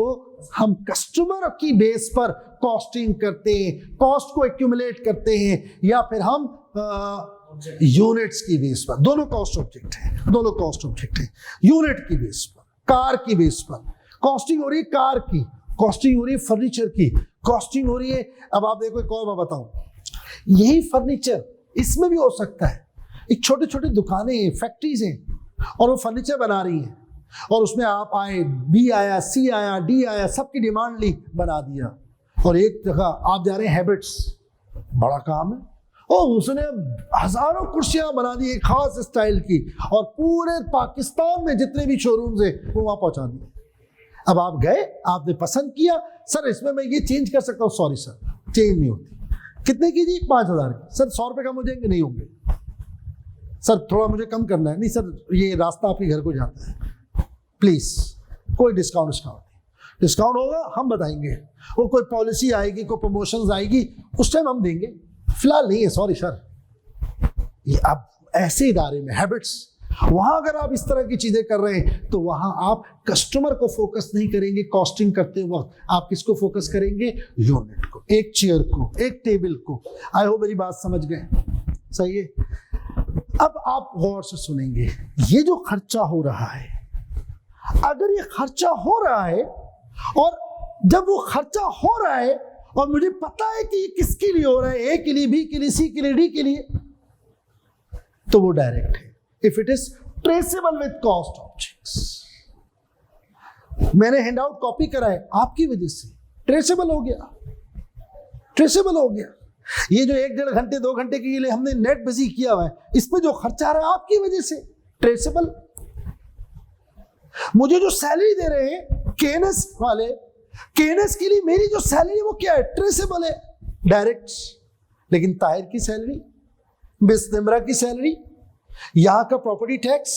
S1: हम कस्टमर की बेस पर कॉस्टिंग करते हैं, कॉस्ट को एक्यूमुलेट करते हैं, या फिर हम यूनिट्स की बेस पर। दोनों कॉस्ट ऑब्जेक्ट है, यूनिट की बेस पर, कार की बेस पर कॉस्टिंग हो रही है, कार की कॉस्टिंग हो रही है, फर्नीचर की कॉस्टिंग हो रही है। अब आप देखो एक और मैं बताऊं, यही फर्नीचर इसमें भी हो सकता है। एक छोटी छोटी दुकानें हैं, फैक्ट्रीज हैं, और वो फर्नीचर बना रही हैं, और उसमें आप आए, बी आया, सी आया, डी आया, सबकी डिमांड ली, बना दिया। और एक जगह आप जा रहे हैं हैबिट्स, बड़ा काम है, और उसने हजारों कुर्सियां बना दी एक खास स्टाइल की, और पूरे पाकिस्तान में जितने भी शोरूम्स है वो वहां पहुंचा दिए। अब आप गए, आपने पसंद किया, सर इसमें मैं ये चेंज कर सकता हूँ, सॉरी सर चेंज नहीं होती। कितने की जी? 5000 की। सर 100 रुपये कम हो जाएंगे? नहीं होंगे सर, थोड़ा मुझे कम करना है। नहीं सर, ये रास्ता आपके घर को जाता है, प्लीज कोई डिस्काउंट नहीं। डिस्काउंट होगा हम बताएंगे, वो कोई पॉलिसी आएगी, कोई प्रमोशंस आएगी, उस टाइम हम देंगे, फिलहाल नहीं है, सॉरी सर। ये आप ऐसे इदारे में हैबिट्स, वहां अगर आप इस तरह की चीजें कर रहे हैं तो वहां आप कस्टमर को फोकस नहीं करेंगे कॉस्टिंग करते वक्त, आप किसको फोकस करेंगे? यूनिट को, एक चेयर को, एक टेबल को। आई होप मेरी बात समझ गए? सही है। अब आप गौर से सुनेंगे, ये जो खर्चा हो रहा है, अगर ये खर्चा हो रहा है, और जब वो खर्चा हो रहा है और मुझे पता है कि ये किसके लिए हो रहा है, ए के लिए, बी के लिए, सी के लिए, डी के लिए, तो वो डायरेक्ट है। If it is traceable with cost objects, मैंने हैंड आउट कॉपी करा है आपकी वजह से, ट्रेसेबल हो गया, ट्रेसेबल हो गया। ये जो 1-1.5 घंटे 2 घंटे के लिए हमने नेट बिजी किया हुआ है, इस पे जो खर्चा आ रहा है आपकी वजह से, ट्रेसेबल। मुझे जो सैलरी दे रहे हैं केएनएस वाले, केएनएस के लिए मेरी जो सैलरी वो क्या है? ट्रेसेबल है, डायरेक्ट। लेकिन ताहिर की सैलरी, मिस निमरा की सैलरी, यहां का प्रॉपर्टी टैक्स,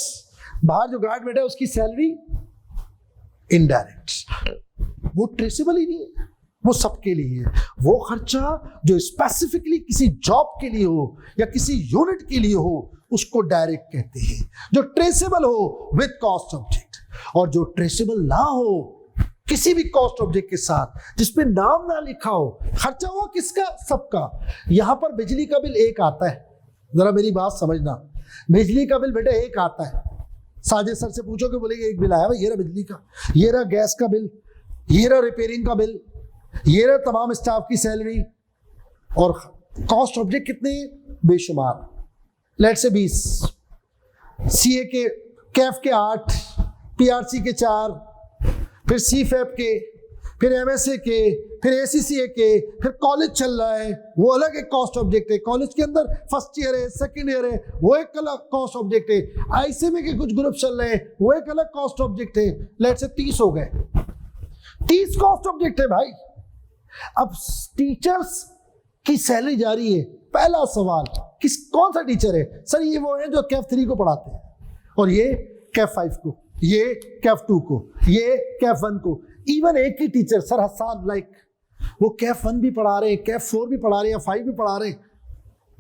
S1: बाहर जो गार्ड बैठा है उसकी सैलरी, इनडायरेक्ट, वो ट्रेसेबल ही नहीं है। वो सबके लिए है। वो खर्चा जो स्पेसिफिकली किसी जॉब के लिए हो या किसी यूनिट के लिए हो, उसको डायरेक्ट कहते हैं। जो ट्रेसेबल हो विद कॉस्ट ऑब्जेक्ट, और जो ट्रेसेबल ना हो किसी भी कॉस्ट ऑब्जेक्ट के साथ, जिसपे नाम ना लिखा हो, खर्चा हुआ किसका? सबका। यहां पर बिजली का बिल एक आता है, जरा मेरी बात समझना, बिजली का बिल बेटा एक आता है। साजिद सर से पूछोगे, बोलेंगे एक बिल आया भाई, ये रहा बिजली का, ये रहा गैस का बिल, ये रहा रिपेयरिंग का बिल, ये रहा तमाम स्टाफ की सैलरी। और कॉस्ट ऑब्जेक्ट कितने? बेशुमार। लेट से 20, सीए के, कैफ के 8, पीआरसी के 4, फिर सीफैप के, फिर एमएसए के, फिर एसीसीए के, फिर कॉलेज चल रहा है, वो अलग एक कॉस्ट ऑब्जेक्ट है। कॉलेज के अंदर फर्स्ट ईयर है, सेकंड ईयर है, वो एक अलग कॉस्ट ऑब्जेक्ट है। आईसीएमए के कुछ ग्रुप चल रहे हैं, वो एक अलग कॉस्ट ऑब्जेक्ट है। लेट से 30 हो गए, 30 कॉस्ट ऑब्जेक्ट है भाई। अब टीचर्स की सैलरी जा रही है। पहला सवाल, कौन सा टीचर है? सर ये वो है जो कैफ 3 को पढ़ाते हैं, और ये कैफ 5 को, ये कैफ 2 को, ये कैफ 1 को। इवन एक ही टीचर, सर हसन, लाइक वो कैफ 1 भी पढ़ा रहे हैं, कैफ 4 भी पढ़ा रहे हैं, 5 भी पढ़ा रहे हैं,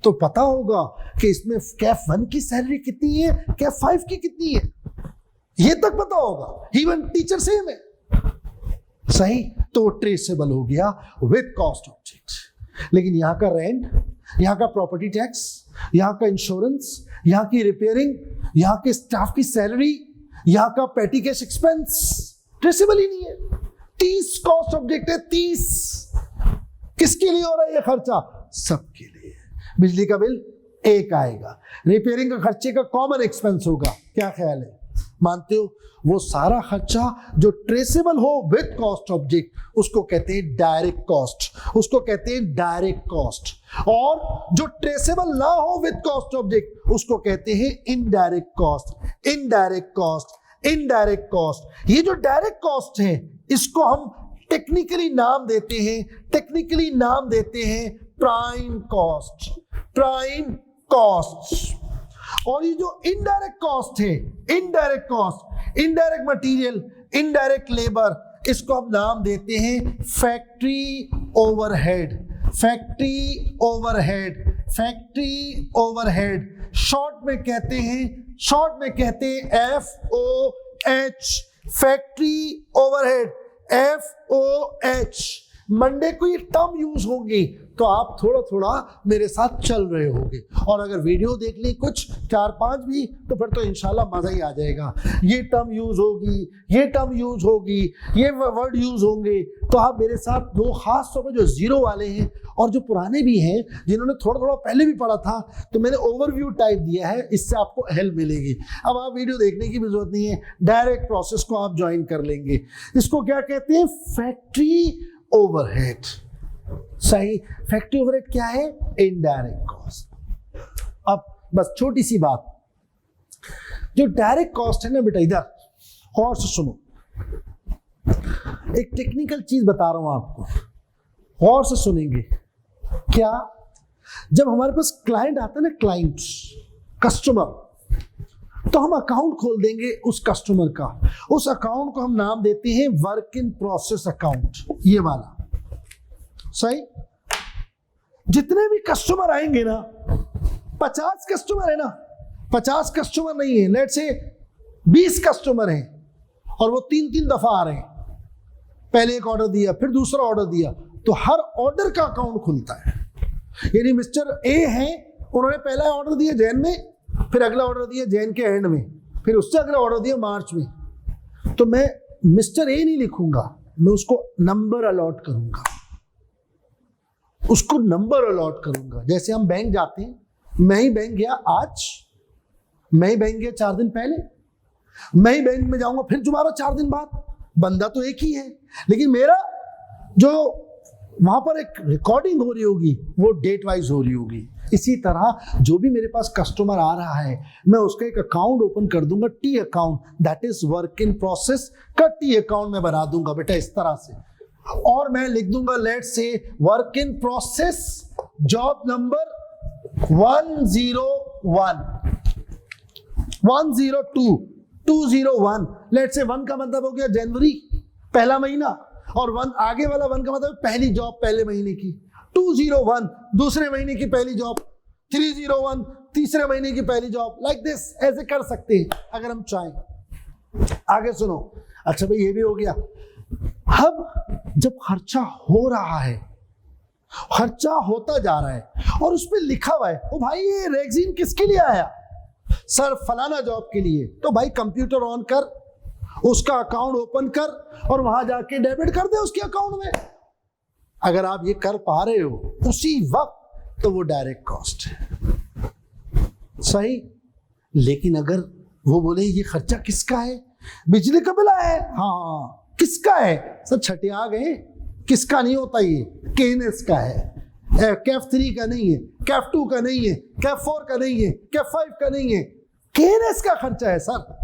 S1: तो पता होगा कि इसमें कैफ 1 की सैलरी कितनी है, कैफ 5 की कितनी है, ये तक पता होगा। इवन टीचर सेम है, सही। तो ट्रेसेबल हो गया विद कॉस्ट ऑब्जेक्ट। लेकिन यहाँ का रेंट, यहाँ का प्रॉपर्टी टैक्स, यहाँ का इंश्योरेंस, यहाँ की रिपेयरिंग, यहाँ के स्टाफ की सैलरी, यहाँ का पेटी कैश एक्सपेंस ट्रेसेबल ही नहीं है। 30 कॉस्ट ऑब्जेक्ट है, 30। किसके लिए हो रहा है ये खर्चा? सबके लिए। बिजली का बिल एक आएगा, रिपेयरिंग का खर्चे का कॉमन एक्सपेंस होगा। क्या ख्याल है, मानते हो? वो सारा खर्चा जो ट्रेसेबल हो विद कॉस्ट ऑब्जेक्ट उसको कहते हैं डायरेक्ट कॉस्ट, उसको कहते हैं डायरेक्ट कॉस्ट। और जो ट्रेसेबल ना हो विद कॉस्ट ऑब्जेक्ट उसको कहते हैं indirect cost. Indirect cost, indirect cost. ये जो डायरेक्ट कॉस्ट है इसको हम टेक्निकली नाम देते हैं, टेक्निकली नाम देते हैं प्राइम कॉस्ट, प्राइम कॉस्ट। और ये जो इनडायरेक्ट कॉस्ट है, indirect cost, indirect material, indirect labour, इसको हम नाम देते हैं factory overhead, factory overhead, factory overhead. Short में कहते हैं, शॉर्ट में कहते हैं FOH, factory overhead, FOH। Monday को ये टर्म यूज होंगी तो आप थोड़ा थोड़ा मेरे साथ चल रहे होंगे, और अगर वीडियो देख ली कुछ 4-5 भी तो फिर तो इंशाल्लाह मजा ही आ जाएगा। ये टर्म यूज होगी, ये टर्म यूज होगी, ये वर्ड यूज होंगे, तो आप मेरे साथ दो, खास तौर पर जो जीरो वाले हैं और जो पुराने भी हैं जिन्होंने थोड़ा थोड़ा पहले भी पढ़ा था, तो मैंने ओवरव्यू टाइप दिया है, इससे आपको हेल्प मिलेगी। अब आप वीडियो देखने की भी जरूरत नहीं है, डायरेक्ट प्रोसेस को आप ज्वाइन कर लेंगे। इसको क्या कहते हैं? Factory overhead. सही, फैक्ट्री ओवरहेड क्या है? Indirect cost. अब बस छोटी सी बात, जो डायरेक्ट कॉस्ट है ना बेटा, इधर और से सुनो, एक टेक्निकल चीज बता रहा हूं आपको, और से सुनेंगे। क्या? जब हमारे पास क्लाइंट आता है ना, क्लाइंट, कस्टमर, तो हम अकाउंट खोल देंगे उस कस्टमर का। उस अकाउंट को हम नाम देते हैं वर्क इन प्रोसेस अकाउंट, ये वाला। सही? जितने भी कस्टमर आएंगे ना, 50 कस्टमर है ना, 50 कस्टमर नहीं है, लेट्स से 20 कस्टमर हैं और वो 3-3 दफा आ रहे हैं, पहले एक ऑर्डर दिया, फिर दूसरा ऑर्डर दिया, तो हर ऑर्डर का अकाउंट खुलता है। यानी मिस्टर ए हैं, उन्होंने पहला ऑर्डर दिया जैन में, फिर अगला ऑर्डर दिया जैन के एंड में, फिर उससे अगला ऑर्डर दिया मार्च में, तो मैं मिस्टर ए नहीं लिखूंगा, मैं उसको नंबर अलॉट करूंगा, उसको नंबर अलॉट करूंगा। जैसे हम बैंक जाते हैं, मैं ही बैंक गया आज, मैं ही बैंक गया 4 दिन पहले, मैं ही बैंक में जाऊंगा फिर दोबारा 4 दिन बाद, बंदा तो एक ही है, लेकिन मेरा जो वहां पर एक रिकॉर्डिंग हो रही होगी वो डेट वाइज हो रही होगी। इसी तरह जो भी मेरे पास कस्टमर आ रहा है, मैं उसका एक अकाउंट ओपन कर दूंगा, T account, that is work in process का टी अकाउंट में बना दूंगा बेटा इस तरह से, और मैं लिख दूंगा let's say work in process job number 101, 102, 201। Let's say 1 का मतलब हो गया जनवरी, पहला महीना, और 1 आगे वाला 1 का मतलब पहली जॉब पहले महीने की, 201 दूसरे महीने की पहली जॉब, 301 तीसरे महीने की पहली जॉब, लाइक दिस। ऐसे कर सकते हैं अगर हम चाहें। आगे सुनो। अच्छा भाई ये भी हो गया। अब जब खर्चा हो रहा है, खर्चा होता जा रहा है और उस पर लिखा हुआ है, ओ भाई ये रेक्सीन किसके लिए आया? सर फलाना जॉब के लिए। तो भाई कंप्यूटर ऑन कर, उसका अकाउंट ओपन कर और वहां जाके डेबिट कर दे उसके अकाउंट में। अगर आप ये कर पा रहे हो उसी वक्त तो वो डायरेक्ट कॉस्ट है। सही? लेकिन अगर वो बोले ये खर्चा किसका है? बिजली का बिल आया है, हाँ किसका है? सर छठिया गए, किसका नहीं होता ये, केएनएस का है, कैफ 3 का नहीं है, कैफ 2 का नहीं है, कैफ 4 का नहीं है, कैफ 5 का नहीं है, केएनएस का खर्चा है सर।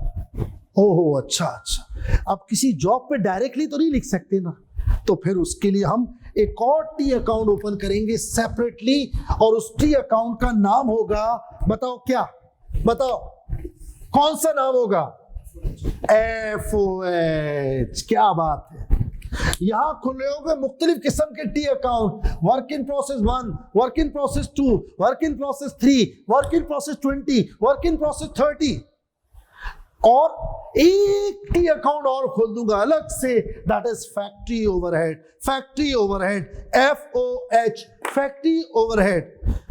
S1: ओहो अच्छा अच्छा। अब किसी जॉब पे डायरेक्टली तो नहीं लिख सकते ना, तो फिर उसके लिए हम एक और टी अकाउंट ओपन करेंगे सेपरेटली, और उस टी अकाउंट का नाम होगा, बताओ क्या, बताओ कौन सा नाम होगा? FOH। क्या बात है। यहां खुले होंगे मुख्तलिफ किस्म के T account, work in process 1, work in process 2, work in process 3, work in process 20, work in process 30, और एक टी अकाउंट और खोल दूंगा अलग से, that is factory overhead. Factory overhead, FOH, factory overhead.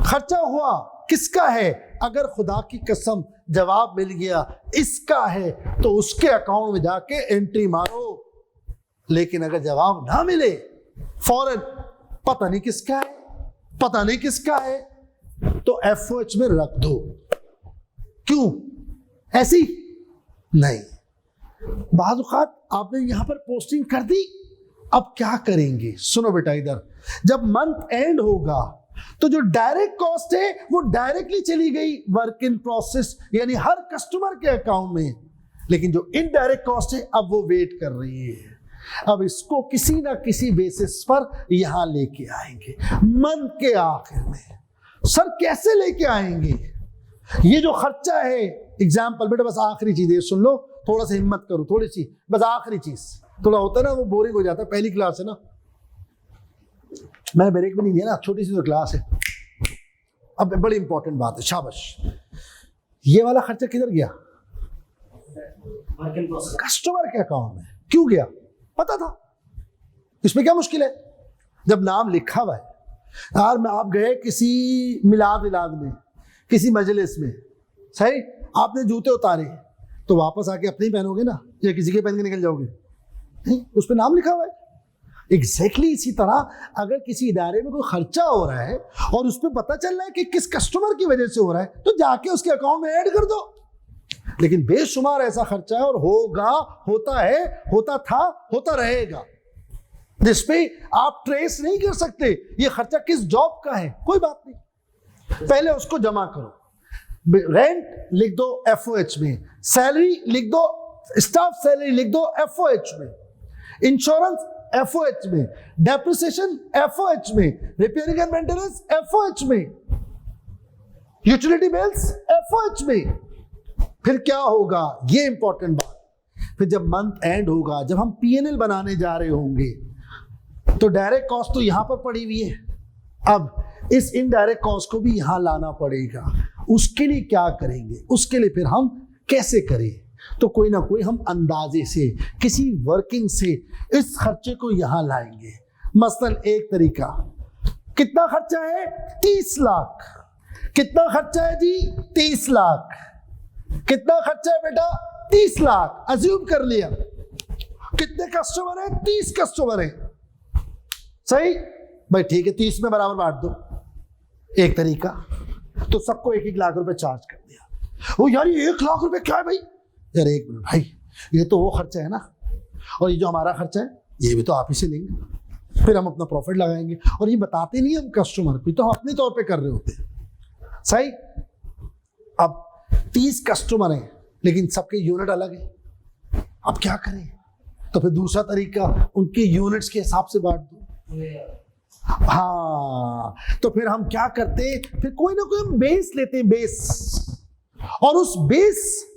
S1: खर्चा हुआ किसका है? अगर खुदा की कसम जवाब मिल गया इसका है तो उसके अकाउंट में जाके एंट्री मारो। लेकिन अगर जवाब ना मिले फौरन पता नहीं किसका है, पता नहीं किसका है, तो FOH में रख दो। क्यों? ऐसी नहीं। बाज़ औक़ात आपने यहां पर पोस्टिंग कर दी, अब क्या करेंगे? सुनो बेटा, इधर जब मंथ एंड होगा तो जो डायरेक्ट कॉस्ट है वो डायरेक्टली चली गई वर्क इन प्रोसेस यानी हर कस्टमर के अकाउंट में, लेकिन जो इनडायरेक्ट कॉस्ट है अब वो वेट कर रही है। अब इसको किसी ना किसी बेसिस पर यहां लेके आएंगे मंथ के आखिर में। सर कैसे लेके आएंगे? ये जो खर्चा है, एग्जाम्पल बेटा बस आखिरी चीज है, सुन लो, थोड़ा सा हिम्मत करो, थोड़ी सी बस आखिरी चीज, थोड़ा होता है ना वो बोरिंग हो जाता है, पहली क्लास है ना, मैंने ब्रेक भी नहीं दिया ना, छोटी सी तो क्लास है। अब बड़ी इंपॉर्टेंट बात है, शाबाश। ये वाला खर्चा किधर गया? कस्टमर के अकाउंट में। क्यों गया? पता था। इसमें क्या मुश्किल है? जब नाम लिखा हुआ है यार, मैं आप गए किसी मिलाद में, किसी मजलिस में, सही, आपने जूते उतारे तो वापस आके अपने ही पहनोगे ना, या किसी के पहन के निकल जाओगे? नहीं, उस पर नाम लिखा हुआ है। एग्जैक्टली इसी तरह अगर किसी इदारे में कोई खर्चा हो रहा है और उस पर पता चल रहा है कि किस कस्टमर की वजह से हो रहा है, तो जाके उसके अकाउंट में ऐड कर दो। लेकिन बेशुमार ऐसा खर्चा है और होगा, होता है, होता था, होता रहेगा, जिसपे आप ट्रेस नहीं कर सकते ये खर्चा किस जॉब का है। कोई बात नहीं, पहले उसको जमा करो। रेंट लिख दो FOH में, सैलरी लिख दो, स्टाफ सैलरी लिख दो FOH में, इंश्योरेंस FOH में, डेप्रिसिएशन FOH में, रिपेयरिंग एंड मेंटेनेंस FOH में, यूटिलिटी बिल्स FOH में। फिर क्या होगा? ये इंपॉर्टेंट बात, फिर जब मंथ एंड होगा, जब हम P&L बनाने जा रहे होंगे, तो डायरेक्ट कॉस्ट तो यहां पर पड़ी हुई है, अब इस इनडायरेक्ट कॉस्ट को भी यहां लाना पड़ेगा। उसके लिए क्या करेंगे? उसके लिए फिर हम कैसे करें? तो कोई ना कोई हम अंदाजे से, किसी वर्किंग से इस खर्चे को यहां लाएंगे। मसलन एक तरीका, कितना खर्चा है? 30 लाख। कितना खर्चा है जी? 30 लाख। कितना खर्चा है बेटा? 30 लाख। अज्यूम कर लिया। कितने कस्टमर है? 30 कस्टमर है, सही भाई, ठीक है, 30 में बराबर बांट दो। एक तरीका, तो सबको 1-1 लाख रुपए चार्ज कर दिया। वो यार ये 1 लाख रुपए क्या है भाई? यार एक मिनट भाई, ये तो वो खर्चा है ना, और ये जो हमारा खर्चा है ये भी तो आप ही से लेंगे, फिर हम अपना प्रॉफिट लगाएंगे। और ये बताते नहीं हम कस्टमर को, तो हम अपने तौर पे कर रहे होते हैं, सही। अब 30 कस्टमर हैं लेकिन सबके यूनिट अलग है, अब क्या करें? तो फिर दूसरा तरीका, उनके यूनिट्स के हिसाब से बांट दो। हाँ, तो फिर हम क्या करते हैं? फिर कोई ना कोई हम बेस लेते हैं, बेस, और उस बेस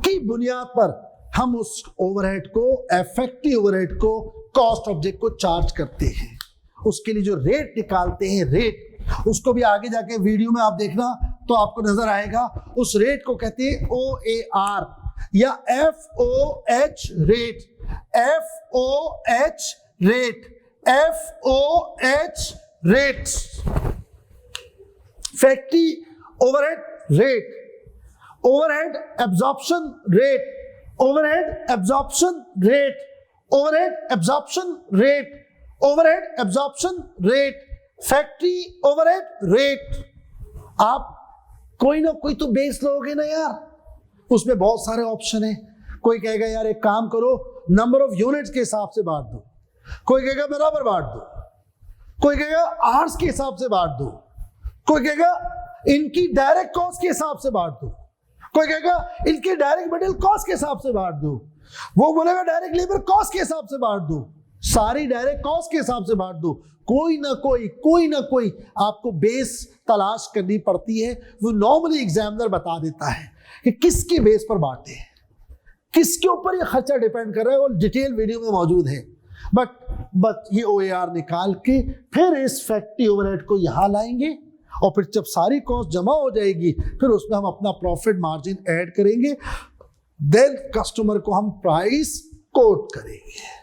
S1: की बुनियाद पर हम उस ओवरहेड को, इफेक्टिव ओवरहेड को, कॉस्ट ऑब्जेक्ट को चार्ज करते हैं। उसके लिए जो रेट निकालते हैं, रेट, उसको भी आगे जाके वीडियो में आप देखना तो आपको नजर आएगा। उस रेट को कहते हैं OAR या FOH rate, FOH rate, FOH rate, factory overhead rate, overhead absorption rate, overhead absorption rate, overhead absorption rate, overhead absorption rate, factory overhead rate. आप कोई ना कोई तो बेस लोगे ना यार, उसमें बहुत सारे ऑप्शन है। कोई कहेगा यार एक काम करो, नंबर ऑफ यूनिट्स के हिसाब से बांट दो, कोई कहेगा बराबर बांट दो, कोई कहेगा आवर्स के हिसाब से बांट दो, कोई कहेगा इनकी डायरेक्ट कॉस्ट के हिसाब से बांट दो, कोई कहेगा इनके डायरेक्ट मटेरियल कॉस्ट के हिसाब से बांट दो, वो बोलेगा डायरेक्ट लेबर कॉस्ट के हिसाब से बांट दो, सारी डायरेक्ट कॉस्ट के हिसाब से बांट दो। कोई ना कोई आपको बेस तलाश करनी पड़ती है। वो नॉर्मली एग्जामिनर बता देता है कि किसके बेस पर बांटे, किसके ऊपर ये खर्चा डिपेंड कर रहा है, और डिटेल वीडियो में मौजूद है। बट ये OAR निकाल के फिर इस फैक्ट्री ओवरहेड को यहां लाएंगे, और फिर जब सारी कॉस्ट जमा हो जाएगी फिर उसमें हम अपना प्रॉफिट मार्जिन ऐड करेंगे। देन कस्टमर को हम प्राइस कोट करेंगे।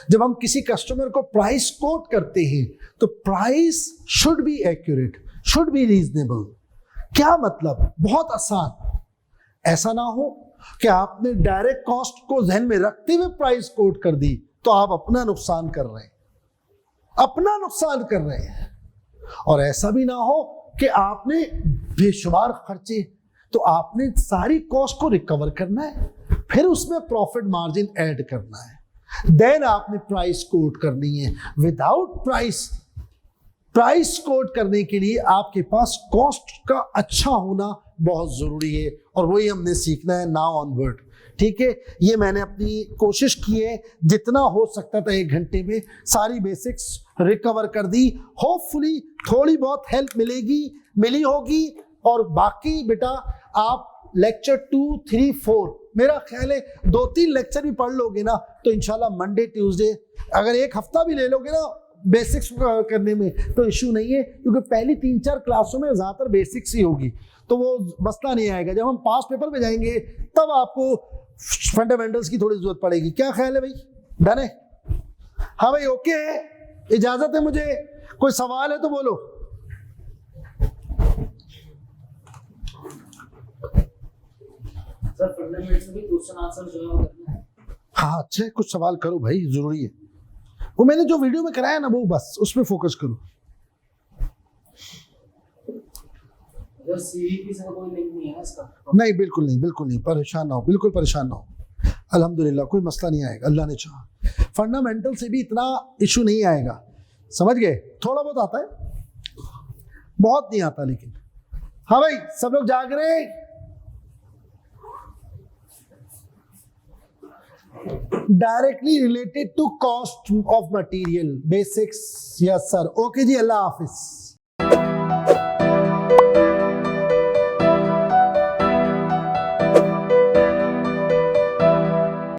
S1: जब हम किसी कस्टमर को प्राइस कोट करते हैं तो price should be accurate, should be reasonable. क्या मतलब? बहुत आसान। ऐसा ना हो कि आपने डायरेक्ट कॉस्ट को ध्यान में रखते हुए प्राइस कोट कर दी, तो आप अपना नुकसान कर रहे हैं, अपना नुकसान कर रहे हैं। और ऐसा भी ना हो कि आपने बेशुमार खर्चे, तो आपने सारी कॉस्ट को रिकवर करना है, फिर उसमें प्रॉफिट मार्जिन ऐड करना है, देन आपने प्राइस कोट करनी है। विदाउट प्राइस कोट करने के लिए आपके पास कॉस्ट का अच्छा होना बहुत जरूरी है, और वही हमने सीखना है नाउ ऑनवर्ड। ठीक है, ये मैंने अपनी कोशिश की है, जितना हो सकता था 1 घंटे में सारी बेसिक्स रिकवर कर दी। होपफुली थोड़ी बहुत हेल्प मिली होगी, और बाकी बेटा आप लेक्चर 2, 3, 4 मेरा ख्याल है 2-3 लेक्चर भी पढ़ लोगे ना, तो इंशाल्लाह मंडे ट्यूसडे अगर 1 हफ्ता भी ले लोगे ना बेसिक्स करने में, तो इशू नहीं है, क्योंकि पहली 3-4 क्लासों में ज्यादातर बेसिक्स ही होगी, तो वो मसला नहीं आएगा। जब हम पास पेपर में जाएंगे तब आपको फंडामेंटल्स की थोड़ी जरूरत पड़ेगी। क्या ख्याल है भाई? डन है? हाँ भाई, ओके है, इजाजत है मुझे? कोई सवाल है तो बोलो।
S2: सर फंडामेंटल्स में क्वेश्चन आंसर जो है वो करना है।
S1: हाँ अच्छा है, कुछ सवाल करो भाई, जरूरी है। वो मैंने जो वीडियो में कराया ना, वो बस उस पर फोकस करो।
S2: अगर सीवीपी से कोई लिंक नहीं है इसका?
S1: नहीं, बिल्कुल नहीं, परेशान ना हो, बिल्कुल परेशान ना हो। अल्हम्दुलिल्लाह कोई मसला नहीं आएगा, अल्लाह ने चाहा। फंडामेंटल से भी इतना इशू नहीं आएगा, समझ गए? थोड़ा बहुत आता है, बहुत नहीं आता लेकिन। हाँ भाई, सब लोग जाग रहे हैं? Directly related to cost of material basics. Yes sir, okay जी, अल्लाह हाफिज।